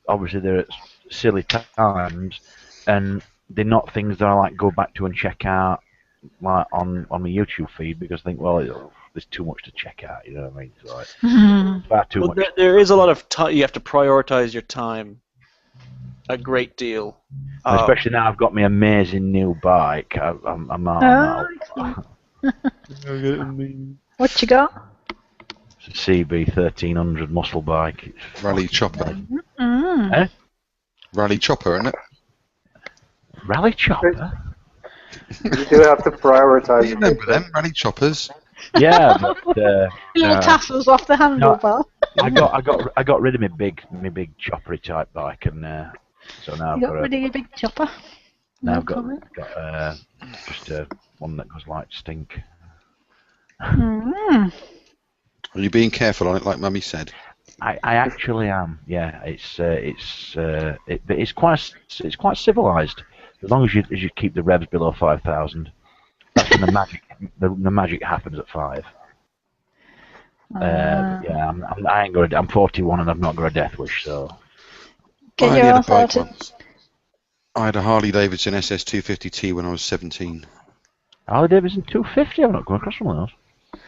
obviously they're at silly times, and they're not things that I like go back to and check out like on my YouTube feed, because I think, well, there's too much to check out. You know what I mean? So it's far too much. There is a lot of time. You have to prioritize your time a great deal. Especially now I've got my amazing new bike. I'm out. What you got? It's a CB 1300 muscle bike. It's Rally Chopper. Eh? Rally Chopper, isn't it? Rally Chopper? You do have to prioritize. You remember them, Rally Choppers? Yeah, but little tassels off the handlebar. I got rid of my big choppery type bike, and so now I've got rid of your big chopper. Now I've got just one that goes like stink. Are you being careful on it, like Mummy said? I actually am. Yeah, it's quite civilized, as long as you keep the revs below 5,000. That's when the magic happens at 5. Yeah, I ain't got. I'm 41 and I've not got a death wish, so. Get I your had a ass bike out. once. I had a Harley Davidson SS250T when I was 17. Harley Davidson 250. I've not come across one of those.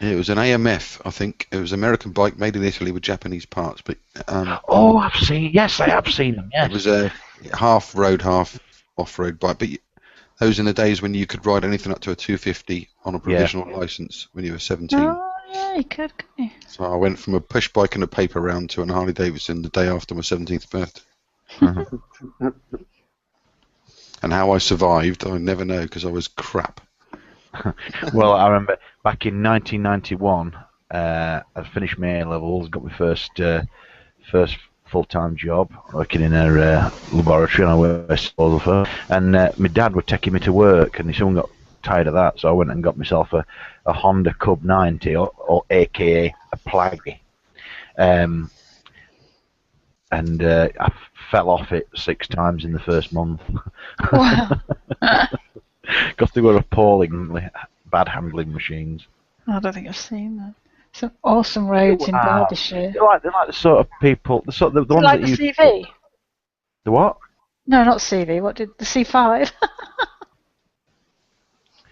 It was an AMF, I think. It was an American bike made in Italy with Japanese parts. But I've seen. Yes, I have seen them. Yes. It was a half road, half off-road bike. But those in the days when you could ride anything up to a 250 on a provisional license when you were 17. Oh, yeah, you could, couldn't you? So I went from a push bike and a paper round to a Harley Davidson the day after my 17th birthday. And how I survived, I never know, because I was crap. Well, I remember back in 1991, I finished my A-levels, got my first full-time job working in a laboratory on West Walsall, and my dad was taking me to work, and he soon got tired of that, so I went and got myself a Honda Cub 90, or aka a Plaggy, and I fell off it 6 times in the first month. Wow. Because they were appallingly bad handling machines. I don't think I've seen that. Some awesome roads in Derbyshire. They're like the sort of people, the ones like that the you... CV? The what? No, not CV. What did the C5?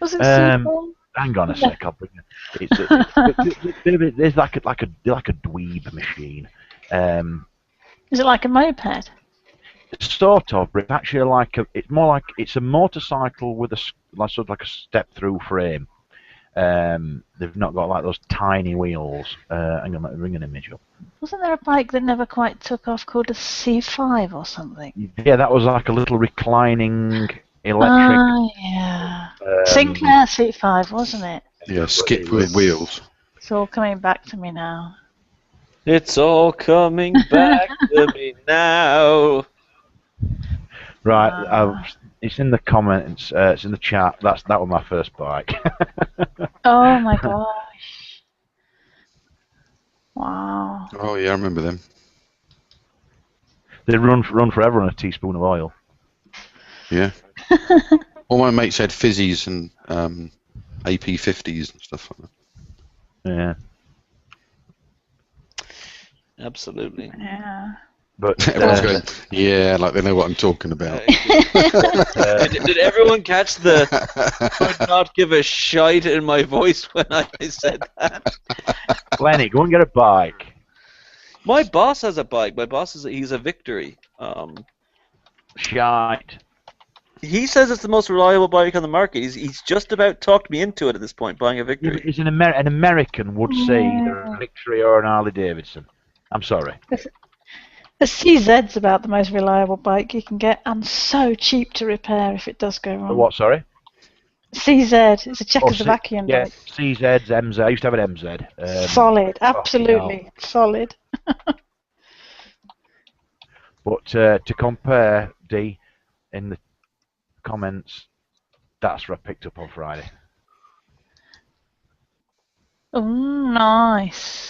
Was it C4? Hang on a sec, I'll bring it. There's like a dweeb machine. Is it like a moped? Sort of, but it's actually it's a motorcycle with sort of like a step-through frame. They've not got like those tiny wheels. Hang on, let me bring an image up. Wasn't there a bike that never quite took off called a C5 or something? Yeah, that was like a little reclining electric. Oh, yeah. Sinclair C5, wasn't it? Yeah, skip with wheels. It's all coming back to me now. It's all coming back to me now. Right, it's in the comments. It's in the chat. That was my first bike. Oh my gosh! Wow. Oh yeah, I remember them. They run forever on a teaspoon of oil. Yeah. All my mates had fizzies and AP50s and stuff like that. Yeah. Absolutely. Yeah. But Everyone's going, yeah, like they know what I'm talking about. Did everyone catch the "could not give a shite" in my voice when I said that? Lenny, go and get a bike. My boss has a bike. My boss he's a Victory. Shite. He says it's the most reliable bike on the market. He's just about talked me into it at this point, buying a Victory. It's an American would say either a Victory or an Harley Davidson. I'm sorry. The CZ's about the most reliable bike you can get, and so cheap to repair if it does go wrong. What, sorry? CZ, it's a Czechoslovakian yeah, bike. CZs, MZ. I used to have an MZ. Solid, absolutely solid. But to compare, D, in the comments, that's what I picked up on Friday. Oh, nice.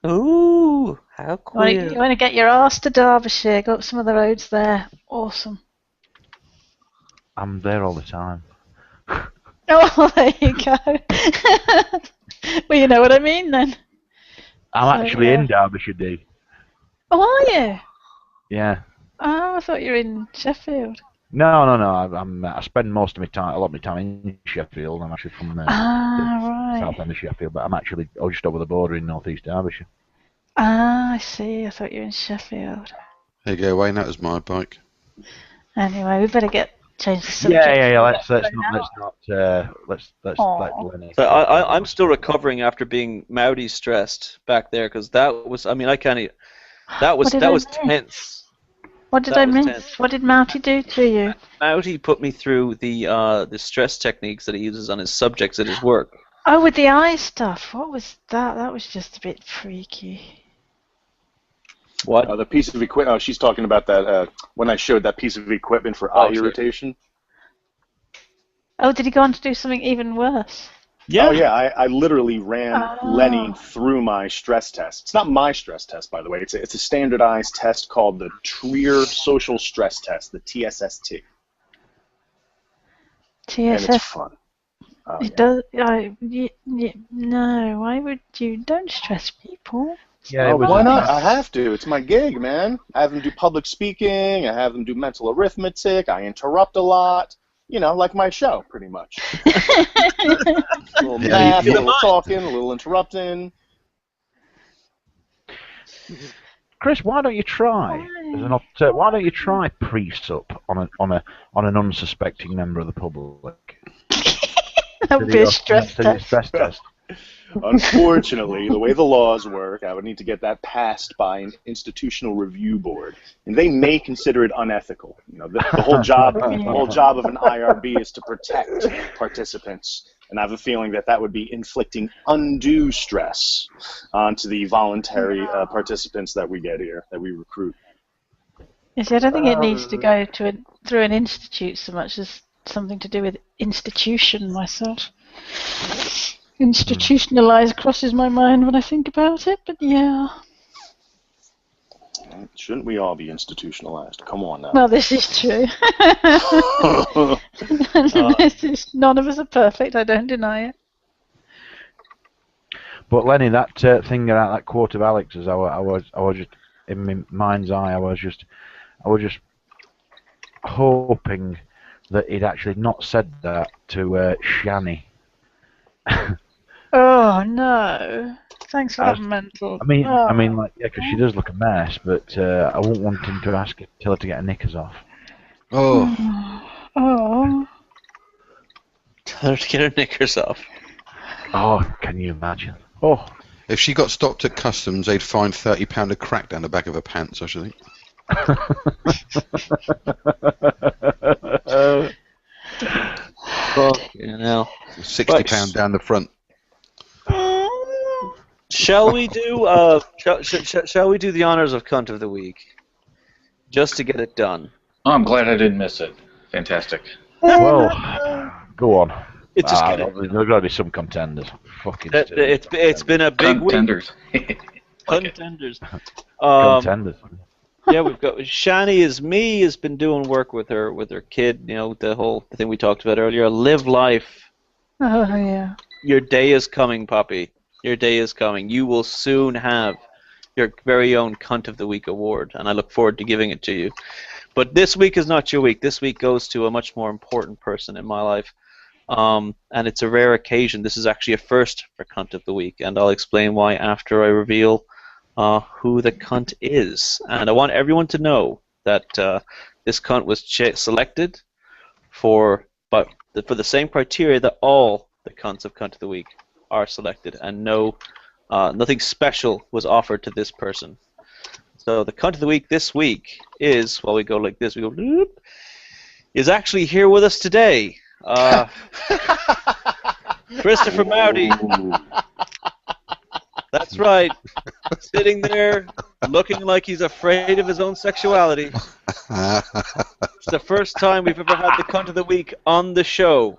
Ooh, how cool. You want to get your arse to Derbyshire, go up some of the roads there. Awesome. I'm there all the time. Oh, there you go. Well, you know what I mean then. I'm actually in Derbyshire, D. Oh, are you? Yeah. Oh, I thought you were in Sheffield. No. I spend most of my time, a lot of my time in Sheffield. I'm actually from the south end of Sheffield, but I'm actually just over the border in northeast Derbyshire. Ah, I see. I thought you were in Sheffield. There you go, Wayne. That was my bike. Anyway, we better change the subject. Yeah. Let's let Lenny. But I'm still recovering after being Maudi stressed back there because that was. I mean, I can't. That was tense. What did I miss? Tense. What did Mouty do to you? Mouty put me through the stress techniques that he uses on his subjects at his work. Oh, with the eye stuff. What was that? That was just a bit freaky. What? The piece of equipment. Oh, she's talking about that when I showed that piece of equipment for eye irritation. Oh, did he go on to do something even worse? Yeah. Oh, yeah. I literally ran Lenny through my stress test. It's not my stress test, by the way. It's a standardized test called the Trier Social Stress Test, the TSST. TSS. And it's fun. It does. No. Why would you? Don't stress people. Yeah. Why not? I have to. It's my gig, man. I have them do public speaking. I have them do mental arithmetic. I interrupt a lot. You know, like my show, pretty much. A little math, a little talking, a little interrupting. Chris, why don't you try? Why don't you try pre-sup on an unsuspecting member of the public? That would be a stress test. Unfortunately, the way the laws work, I would need to get that passed by an institutional review board, and they may consider it unethical. You know, the whole job of an IRB is to protect participants, and I have a feeling that would be inflicting undue stress onto the voluntary participants that we get here, that we recruit. Yes, I don't think it needs to go through an institute so much as something to do with institution myself. Institutionalized crosses my mind when I think about it, but yeah. Shouldn't we all be institutionalized? Come on now. Well, this is true. None of us are perfect, I don't deny it. But Lenny, that thing about that quote of Alex's, I was just in my mind's eye. I was just hoping that he'd actually not said that to Shani. Oh no! Thanks for that mental. I mean, like, yeah, because she does look a mess, but I won't want him to tell her to get her knickers off. Oh. Tell her to get her knickers off. Oh, can you imagine? Oh. If she got stopped at customs, they'd find £30 of crack down the back of her pants, I should think. Fucking hell. £60 down the front. Shall we do shall we do the honors of cunt of the week, just to get it done? Oh, I'm glad I didn't miss it. Fantastic. Well, go on. It's just there's got to be some contenders. Fucking. It's been a big Contenders. week. Contenders. Contenders. Yeah, we've got Shani is me has been doing work with her kid. You know, the whole thing we talked about earlier. Live life. Oh yeah. Your day is coming, Poppy. Your day is coming. You will soon have your very own Cunt of the Week award, and I look forward to giving it to you. But this week is not your week. This week goes to a much more important person in my life, and it's a rare occasion. This is actually a first for Cunt of the Week, and I'll explain why after I reveal who the cunt is. And I want everyone to know that this cunt was selected for the same criteria that all the cunts of Cunt of the Week are selected, and nothing special was offered to this person. So the Cunt of the Week this week is, we go like this, we go, bloop, is actually here with us today. Christopher Mowdy. That's right. Sitting there, looking like he's afraid of his own sexuality. It's the first time we've ever had the Cunt of the Week on the show.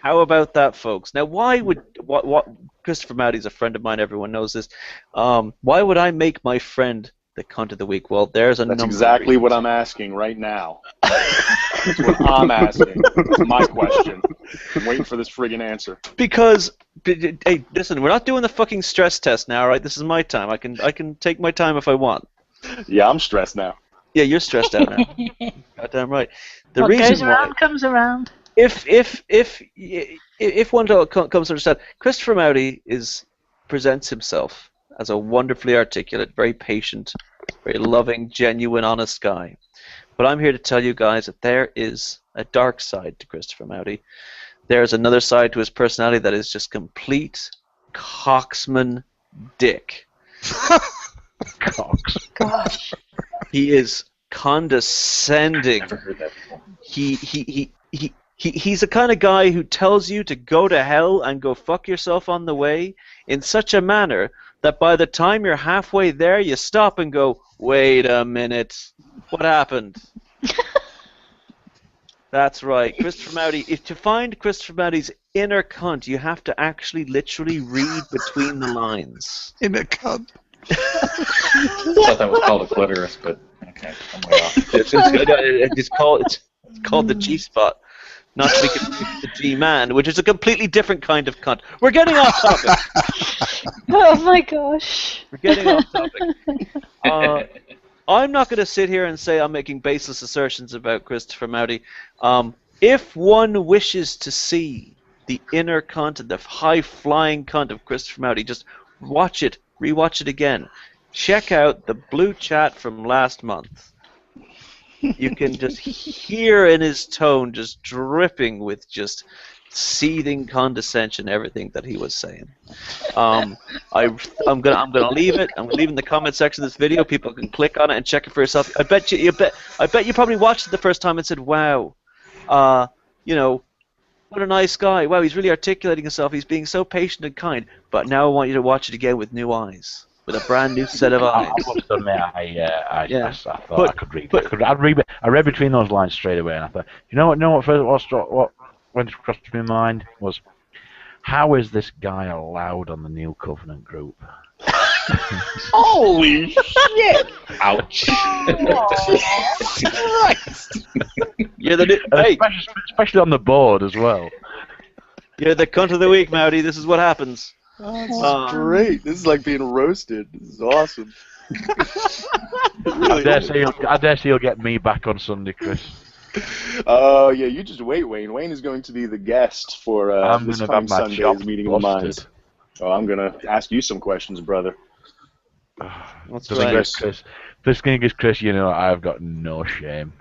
How about that, folks? Now, why would Christopher Mowdy's a friend of mine. Everyone knows this. Why would I make my friend the Cunt of the Week? Well, there's a number. That's exactly what I'm asking right now. That's what I'm asking. That's my question. I'm waiting for this friggin' answer. Because, hey, listen, we're not doing the fucking stress test now, right? This is my time. I can take my time if I want. Yeah, I'm stressed now. Yeah, you're stressed out now. Goddamn right. The what reason goes around comes around. If one comes to understand, Christopher Mowdy presents himself as a wonderfully articulate, very patient, very loving, genuine, honest guy. But I'm here to tell you guys that there is a dark side to Christopher Mowdy. There's another side to his personality that is just complete coxman dick. Cox. Gosh. He is condescending. Never heard that before. He's the kind of guy who tells you to go to hell and go fuck yourself on the way in such a manner that by the time you're halfway there, you stop and go, wait a minute, what happened? That's right, Christopher Mowdy. If to find Christopher Mowdy's inner cunt, you have to actually literally read between the lines. Inner cunt. I thought that was called a clitoris, but okay, I'm way off. It's called the G-spot. Not to be confused with the G-man, which is a completely different kind of cunt. We're getting off topic. Oh my gosh. We're getting off topic. I'm not going to sit here and say I'm making baseless assertions about Christopher Mowdy. If one wishes to see the inner cunt and the high-flying cunt of Christopher Mowdy, just watch it, rewatch it again. Check out the blue chat from last month. You can just hear in his tone just dripping with just seething condescension everything that he was saying. I'm gonna leave it. I'm gonna leave it in the comment section of this video. People can click on it and check it for yourself. I bet you probably watched it the first time and said, "Wow, you know, what a nice guy. Wow, he's really articulating himself. He's being so patient and kind." But now I want you to watch it again with new eyes. With a brand new set of eyes. I must admit, I thought I could read. I read between those lines straight away, and I thought, what went across my mind was, how is this guy allowed on the New Covenant group? Holy shit! Ouch! Christ! You're the hey, especially on the board as well. You're the cunt of the week, Mowdy. This is what happens. Oh, this is great. This is like being roasted. This is awesome. I dare say you'll get me back on Sunday, Chris. Oh, yeah, you just wait, Wayne. Wayne is going to be the guest for this coming Sunday's Meeting of the Minds. Oh, I'm going to ask you some questions, brother. What's right? Chris, this thing is, Chris, you know, I've got no shame.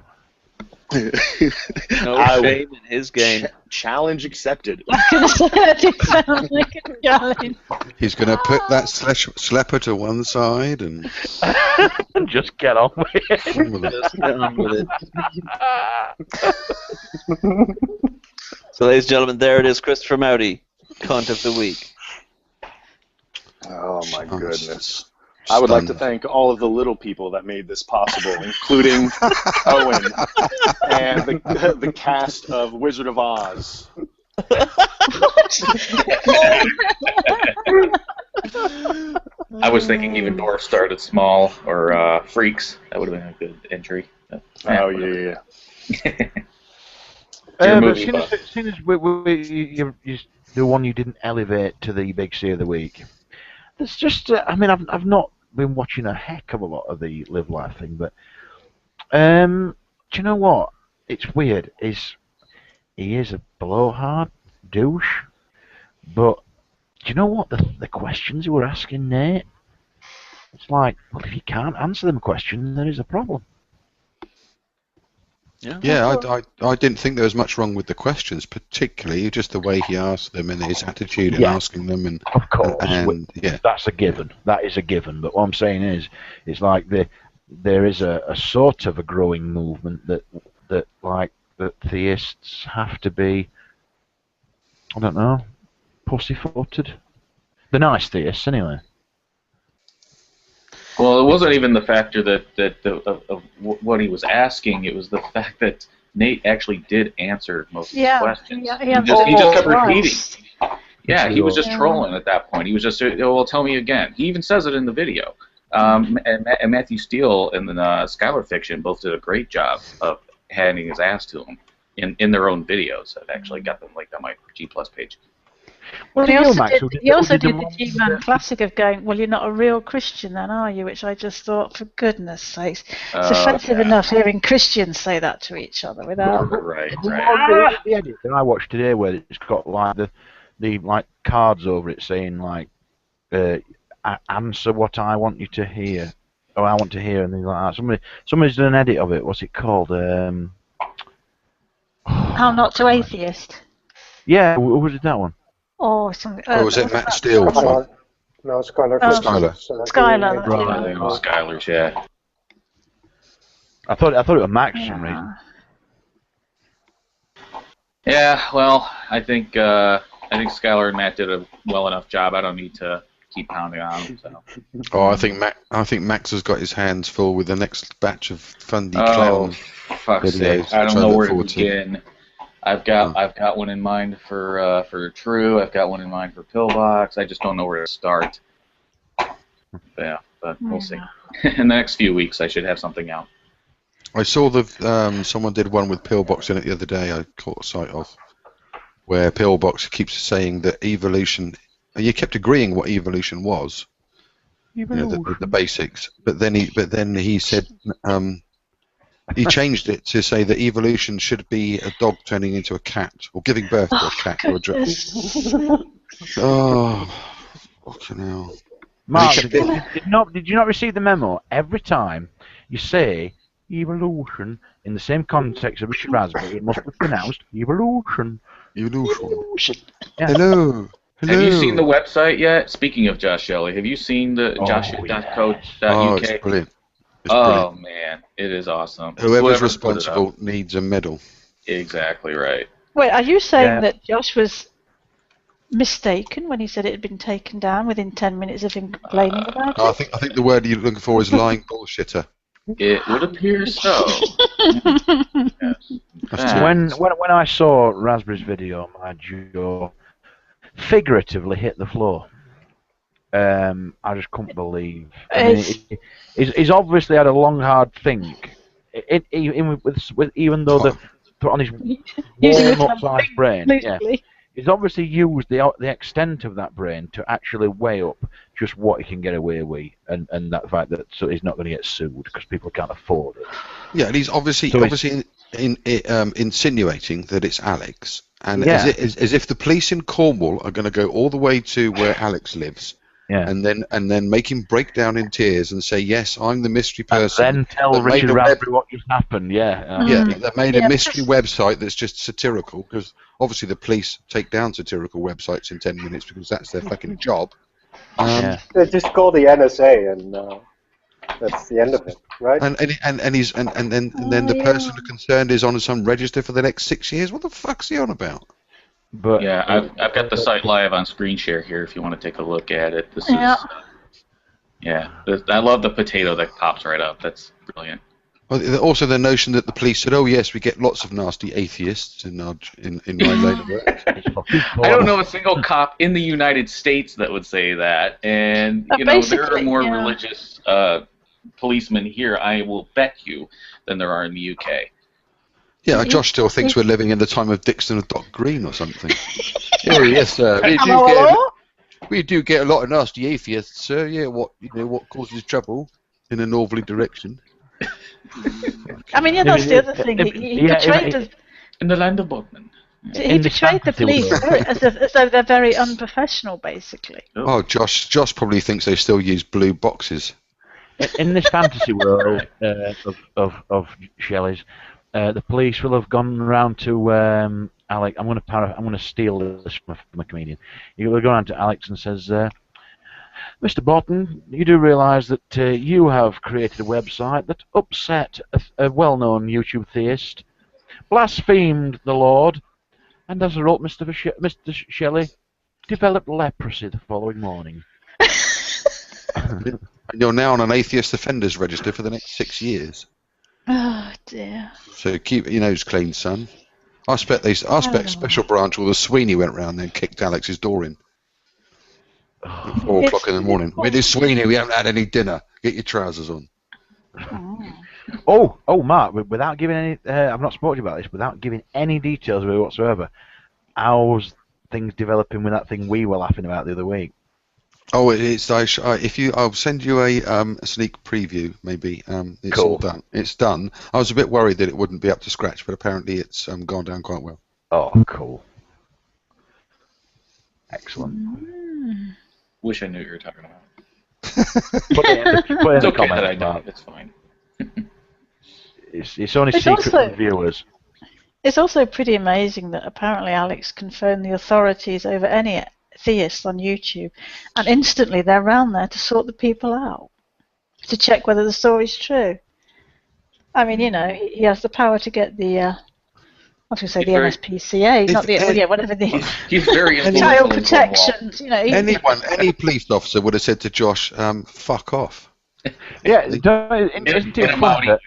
No shame in his game. Challenge accepted. He's going to put that slepper to one side and just get on with it. Just get on with it. So, ladies and gentlemen, there it is, Christopher Mowdy, cunt of the week. Oh my goodness. I would like to Stunned. thank all of the little people that made this possible, including Owen and the cast of Wizard of Oz. I was thinking even Dwarf started small, or Freaks. That would have been a good entry. Oh, yeah. Your But movie seeing as you the one you didn't elevate to the Big C of the Week, there's just, I mean, I've not been watching a heck of a lot of the Live Life thing, but do you know what? It's weird. He is a blowhard douche, but do you know what the questions you were asking, Nate? It's like, well, if you can't answer them questions, there is a problem. Yeah, I didn't think there was much wrong with the questions, particularly just the way he asked them and his attitude in asking them. And of course, yeah, that's a given. That is a given. But what I'm saying is, it's like there is a sort of a growing movement that theists have to be, I don't know, pussyfooted. The nice theists, anyway. Well, it wasn't even the factor of what he was asking. It was the fact that Nate actually did answer most of the questions. Yeah, he just kept repeating. Yeah, he was just trolling at that point. He was just, well, tell me again. He even says it in the video. And Matthew Steele and Skylar Fiction both did a great job of handing his ass to him in their own videos. I've actually got them linked on my G Plus page. Well, he also did the G-Man classic of going, well, you're not a real Christian then, are you? Which I just thought, for goodness sakes, it's offensive enough hearing Christians say that to each other without... Right. The edit that I watched today where it's got like the like cards over it saying like, answer what I want you to hear, or I want to hear, and things like that. Somebody's done an edit of it. What's it called? How Not to Atheist. Yeah, who was it, that one? Oh, something. Was it Matt Steele's one? No, Skylar. Skylar. Right, I think it was Skylar's, yeah. I thought it was Max for some reason. Yeah, well, I think Skylar and Matt did a well enough job. I don't need to keep pounding on them. So. Oh, I think Max has got his hands full with the next batch of Fundy Oh, Clown fuck's videos. sake! I don't which know look where to forward to. begin. I've got one in mind for True. I've got one in mind for Pillbox. I just don't know where to start. Yeah, but we'll see. In the next few weeks, I should have something out. I saw someone did one with Pillbox in it the other day. I caught sight of where Pillbox keeps saying that evolution. You kept agreeing what evolution was, the basics. But then he said he changed it to say that evolution should be a dog turning into a cat or giving birth to a cat or a giraffe. Oh, fucking hell! Mark, did you not receive the memo? Every time you say evolution in the same context of Richard Raspberry, it must be pronounced evolution. Evolution. Yeah. Hello. Have you seen the website yet? Speaking of Josh Shelley, have you seen the josh.co.uk? Oh, it's brilliant. Oh, man, it is awesome. Whoever's responsible needs a medal. Exactly right. Wait, are you saying that Josh was mistaken when he said it had been taken down within 10 minutes of him complaining about it? I think the word you're looking for is lying bullshitter. It would appear so. Yes. When I saw Raspberry's video, my jaw figuratively hit the floor. I just couldn't believe. I mean, he's obviously had a long, hard think. Even though the put on his walnut-sized brain, he's obviously used the extent of that brain to actually weigh up just what he can get away with, and that fact that so he's not going to get sued because people can't afford it. Yeah, and he's obviously insinuating that it's Alex, and as if the police in Cornwall are going to go all the way to where Alex lives. Yeah. And then make him break down in tears and say, "Yes, I'm the mystery person." And then tell Richard Raspberry what just happened. Yeah. They made a mystery website that's just satirical, because obviously the police take down satirical websites in 10 minutes because that's their fucking job. They just call the NSA and that's the end of it, right? And then the person concerned is on some register for the next 6 years. What the fuck's he on about? But yeah, I've got the site live on screen share here if you want to take a look at it. This is Yeah, I love the potato that pops right up. That's brilliant. Well, also the notion that the police said, "Oh yes, we get lots of nasty atheists in my line of work." I don't know a single cop in the United States that would say that, and you know there are more religious policemen here, I will bet you, than there are in the UK. Yeah, Josh still thinks we're living in the time of Dixon and Doc Green or something. Oh yes, sir. We do get a lot of nasty atheists, sir. Yeah, what causes trouble in a northerly direction? I mean, yeah, that's the other thing. He portrayed in the land of Bodmin. He portrayed the police as though they're very unprofessional, basically. Oh, Josh probably thinks they still use blue boxes. In this fantasy world of Shelley's, the police will have gone around to Alex. I'm going to steal this from a comedian. He will go around to Alex and says, Mr. Barton, you do realise that you have created a website that upset a well-known YouTube theist, blasphemed the Lord, and as a result, Mr. Shelley developed leprosy the following morning. And you're now on an atheist offenders register for the next 6 years. Oh dear. So keep your nose clean, son. I expect Special Branch or the Sweeney went round there and kicked Alex's door in. 4 o'clock in the morning. With his Sweeney, we haven't had any dinner. Get your trousers on. Oh, Mark, without giving any, I've not spoken to you about this, without giving any details of it whatsoever, how's things developing with that thing we were laughing about the other week? Oh, I'll send you a sneak preview, maybe. It's cool. All done. It's done. I was a bit worried that it wouldn't be up to scratch, but apparently it's gone down quite well. Oh, cool. Excellent. Wish I knew what you were talking about. Put it in the okay comments, that I don't. Mark. It's fine. It's only secret to the viewers. It's also pretty amazing that apparently Alex can phone the authorities over any theist on YouTube, and instantly they're around there to sort the people out, to check whether the story's true. I mean, you know, he has the power to get the, I was going to say the MSPCA, not the, whatever the he's very child protection. You know, any police officer would have said to Josh, "Fuck off." Yeah, isn't it funny that?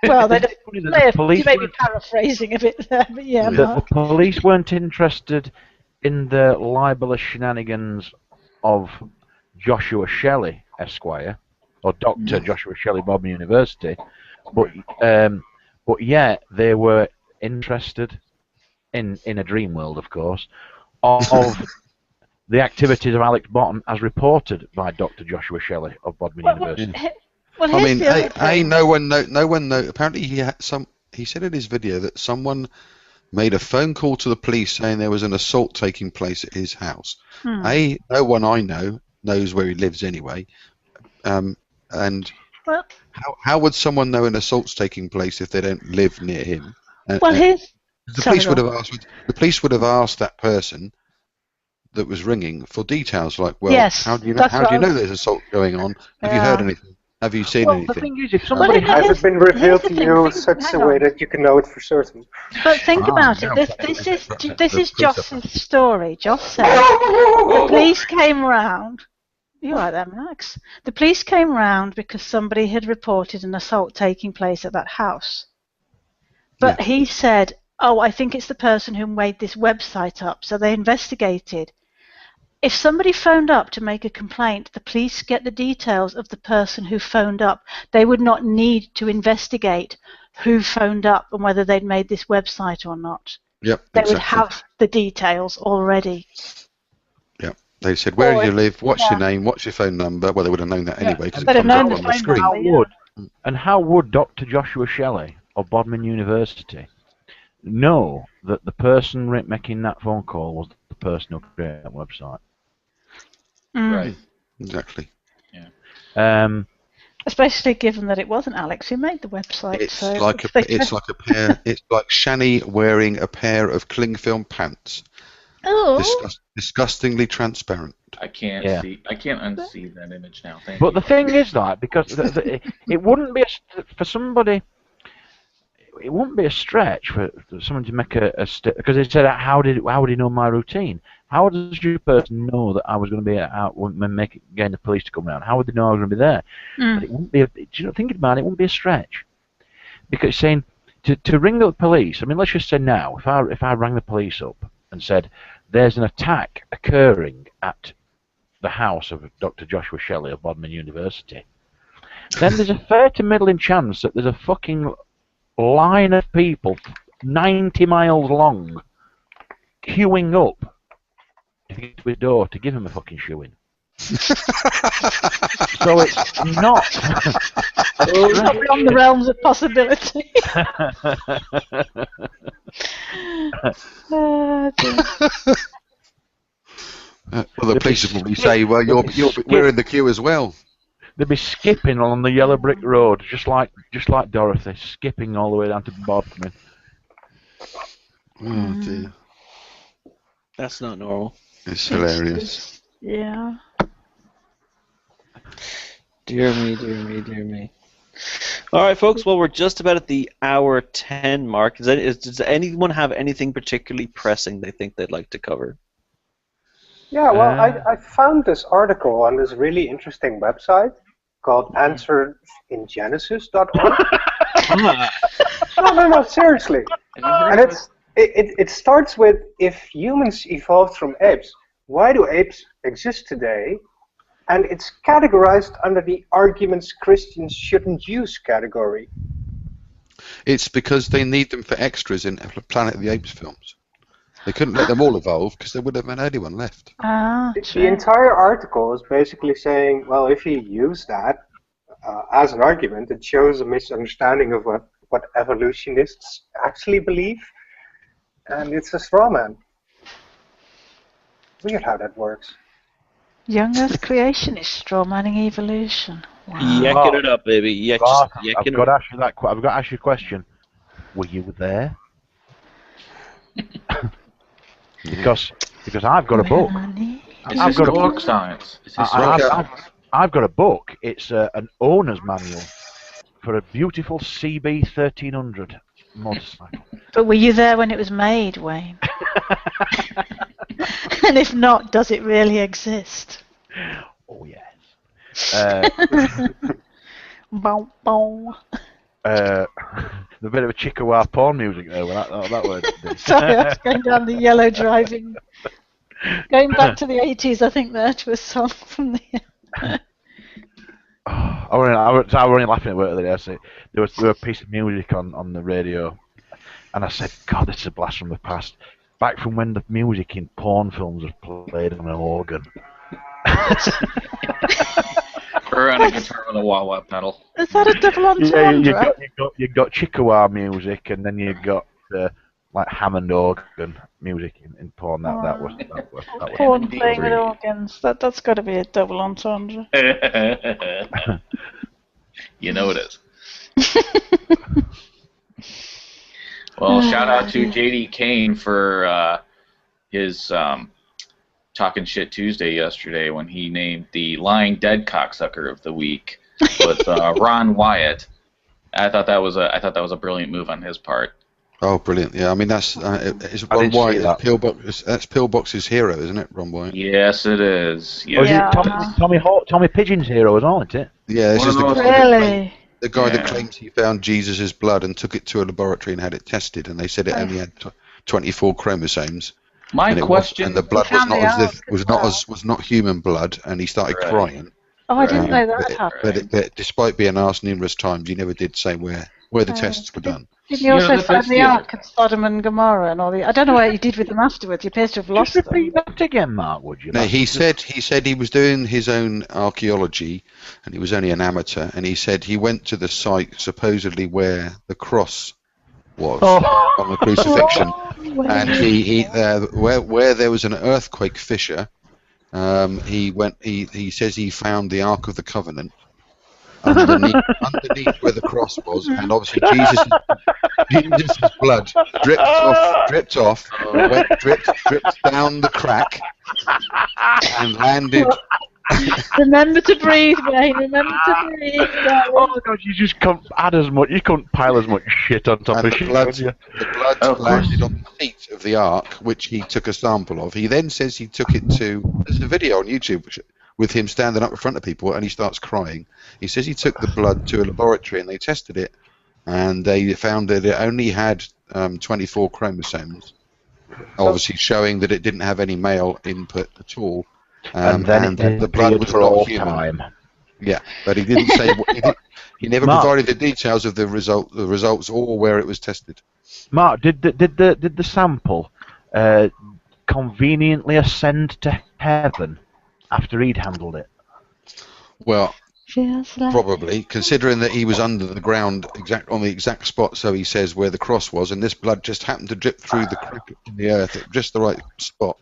Well, you may be paraphrasing a bit there, but yeah. The police weren't interested in the libelous shenanigans of Joshua Shelley, Esquire, or Dr. Joshua Shelley, Bodmin University, but yet they were interested in a dream world, of course, of the activities of Alex Barton as reported by Dr. Joshua Shelley of Bodmin University. Well, I mean, no one know. Apparently, he said in his video that someone made a phone call to the police saying there was an assault taking place at his house. No one I know knows where he lives anyway. And how would someone know an assault's taking place if they don't live near him? The police would have asked that person that was ringing for details, like, well, yes, how do you know there's assault going on? Have you heard anything? Have you seen anything? The thing is, if somebody has it been revealed to you in such a way that you can know it for certain? But think about it. This is Joss's story. Joss said the police came round. You right there, Max? The police came round because somebody had reported an assault taking place at that house. But he said, "Oh, I think it's the person who made this website up." So they investigated. If somebody phoned up to make a complaint, the police get the details of the person who phoned up. They would not need to investigate who phoned up and whether they'd made this website or not. Yep, they would have the details already. Yep. They said, where do you live? What's your name? What's your phone number? Well, they would have known that anyway because it comes up on the screen. How would Dr. Joshua Shelley of Bodmin University know that the person making that phone call was the person who created that website? Right. Exactly. Yeah. Especially given that it wasn't Alex who made the website. It's like Shani wearing a pair of cling film pants. Oh. Disgustingly transparent. I can't unsee that image now. Thank but you. The thing is that because it wouldn't be for somebody. It wouldn't be a stretch for someone to make because they said, how did he know my routine? How does a stupid person know that I was going to be out getting the police to come around? How would they know I was going to be there? But it wouldn't be. Thinking about it, it wouldn't be a stretch. Because saying to ring up the police. I mean, let's just say now, if I rang the police up and said there's an attack occurring at the house of Dr. Joshua Shelley of Bodmin University, then there's a fair to middling chance that there's a fucking line of people 90 miles long queuing up to get to his door to give him a fucking shoeing. So it's not. It's not beyond the realms of possibility. Well, the police will probably say, "Well, we're in the queue as well." They'd be skipping on the yellow brick road, just like Dorothy, skipping all the way down to Bodmin. Oh dear. That's not normal. It's hilarious. Yeah. Dear me, dear me, dear me. All right, folks. Well, we're just about at the hour 10 mark. Does anyone have anything particularly pressing they think they'd like to cover? Yeah, well, I found this article on this really interesting website called answeringenesis.org. No, seriously. And it starts with, if humans evolved from apes, why do apes exist today? And it's categorized under the arguments Christians shouldn't use category. It's because they need them for extras in Planet of the Apes films. They couldn't let them all evolve because they wouldn't have had anyone left. The entire article is basically saying, well, if you use that as an argument, it shows a misunderstanding of what evolutionists actually believe, and it's a straw man. Weird how that works. Young Earth creationists strawmanning evolution. Wow. Yakking it up, baby. I've got to ask you a question. Were you there? Because I've got a book. I've got a book science. I've got a book. It's an owner's manual for a beautiful CB 1300 motorcycle. But were you there when it was made, Wayne? And if not, does it really exist? Oh yes. Bow, bow. The bit of a Chickawa porn music there. That word. Sorry, I was going down the yellow driving. Going back to the 80s, I think there to a song from the. I was only laughing at work the other day. I said there was a piece of music on the radio, and I said, "God, this is a blast from the past." Back from when the music in porn films was played on an organ. Or on a guitar with a wah-wah pedal. Is that a double entendre? You got Chickawa music, and then you got like Hammond organ music in porn. That was porn playing with organs. That's got to be a double entendre. You know it is. Well, shout out to J.D. Kane for his Talking Shit Tuesday yesterday when he named the Lying Dead Cocksucker of the Week with Ron Wyatt. I thought that was a brilliant move on his part. Oh, brilliant! Yeah, I mean that's Ron Wyatt. That's Pillbox's hero, isn't it, Ron Wyatt? Yes, it is. Yes. Yeah. Tommy Pigeon's hero as well, isn't it? Yeah, this is the guy that claims he found Jesus' blood and took it to a laboratory and had it tested, and they said it only had 24 chromosomes. My question. And the blood was not human blood, and he started crying. Oh, I didn't know that happened. But despite being asked numerous times, he never did say where the tests were done. Didn't you also find the Ark and Sodom and Gomorrah and all the? I don't know what you did with them afterwards. You appears to have lost them. Just repeat that again, Mark, would you? No, he said he was doing his own archaeology, and he was only an amateur. And he said he went to the site supposedly where the cross was on the crucifixion, and where there was an earthquake fissure. He says he found the Ark of the Covenant. Underneath where the cross was, and obviously Jesus' blood dripped off, dripped down the crack, and landed Remember to breathe, Wayne. Remember to breathe, darling. Oh God, you just couldn't add as much. You couldn't pile as much shit on top of shit. The blood landed on the seat of the Ark, which he took a sample of. He then says he took it to. There's a video on YouTube with him standing up in front of people, and he starts crying. He says he took the blood to a laboratory, and they tested it, and they found that it only had 24 chromosomes, obviously showing that it didn't have any male input at all. And then the blood was for not all human. time. Yeah, but he didn't say. He never Mark, provided the details of the results, or where it was tested. Mark, did the sample conveniently ascend to heaven after he'd handled it? Well, Feels like probably, considering that he was under the ground on the exact spot, so he says, where the cross was, and this blood just happened to drip through the crack in the earth at just the right spot.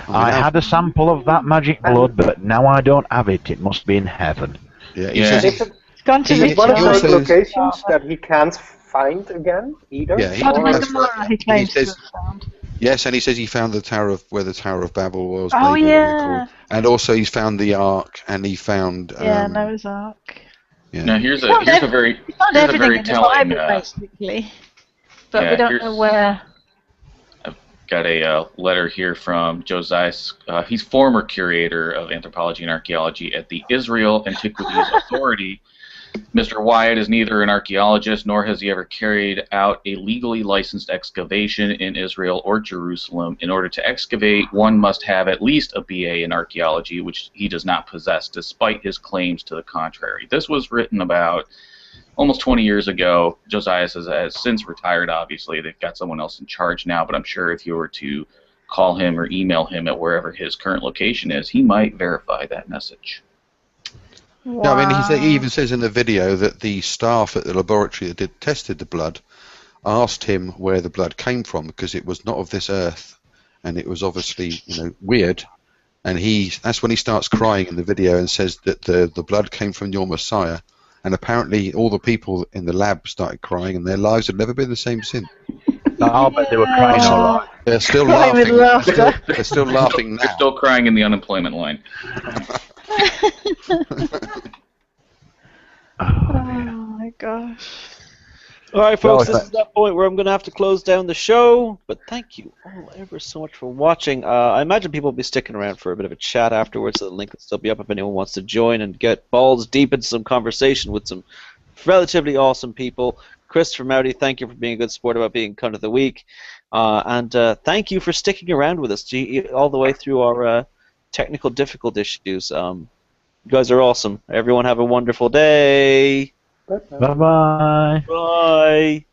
I had a sample of that magic blood, but now I don't have it. It must be in heaven. Yeah, he says it's gone to It's one of those says- locations that he can't find again either. Yeah, Sodom and that's right. Gomorrah, he claims He says- to have found. Yes, and he says he found the where the Tower of Babel was. Oh, Babel, what they yeah. call it. And also he's found the Ark, and he found. Yeah, Noah's Ark. Yeah. Now here's He found a very He found here's a everything very in the telling. Bible, basically. But yeah, we don't here's- know where. Got a letter here from Josiah. He's former curator of anthropology and archaeology at the Israel Antiquities Authority. Mr. Wyatt is neither an archaeologist nor has he ever carried out a legally licensed excavation in Israel or Jerusalem. In order to excavate, one must have at least a BA in archaeology, which he does not possess, despite his claims to the contrary. This was written about almost 20 years ago. Josiah has since retired, obviously. They've got someone else in charge now, but I'm sure if you were to call him or email him at wherever his current location is, he might verify that message. Wow. No, I mean, he even says in the video that the staff at the laboratory that tested the blood asked him where the blood came from because it was not of this earth, and it was obviously, weird. And that's when he starts crying in the video and says that the blood came from your Messiah. And apparently all the people in the lab started crying, and their lives had never been the same since. Oh, but they were crying all right. They're still Crying with laughing. laughter. They're still laughing now. They're still crying in the unemployment line. Oh my gosh. All right, folks, Well, this is that point where I'm going to have to close down the show. But thank you all ever so much for watching. I imagine people will be sticking around for a bit of a chat afterwards, so the link will still be up if anyone wants to join and get balls deep into some conversation with some relatively awesome people. Christopher Mowdy, thank you for being a good sport about being cunt of the week. And thank you for sticking around with us all the way through our technical difficult issues. You guys are awesome. Everyone have a wonderful day. Bye-bye. Bye.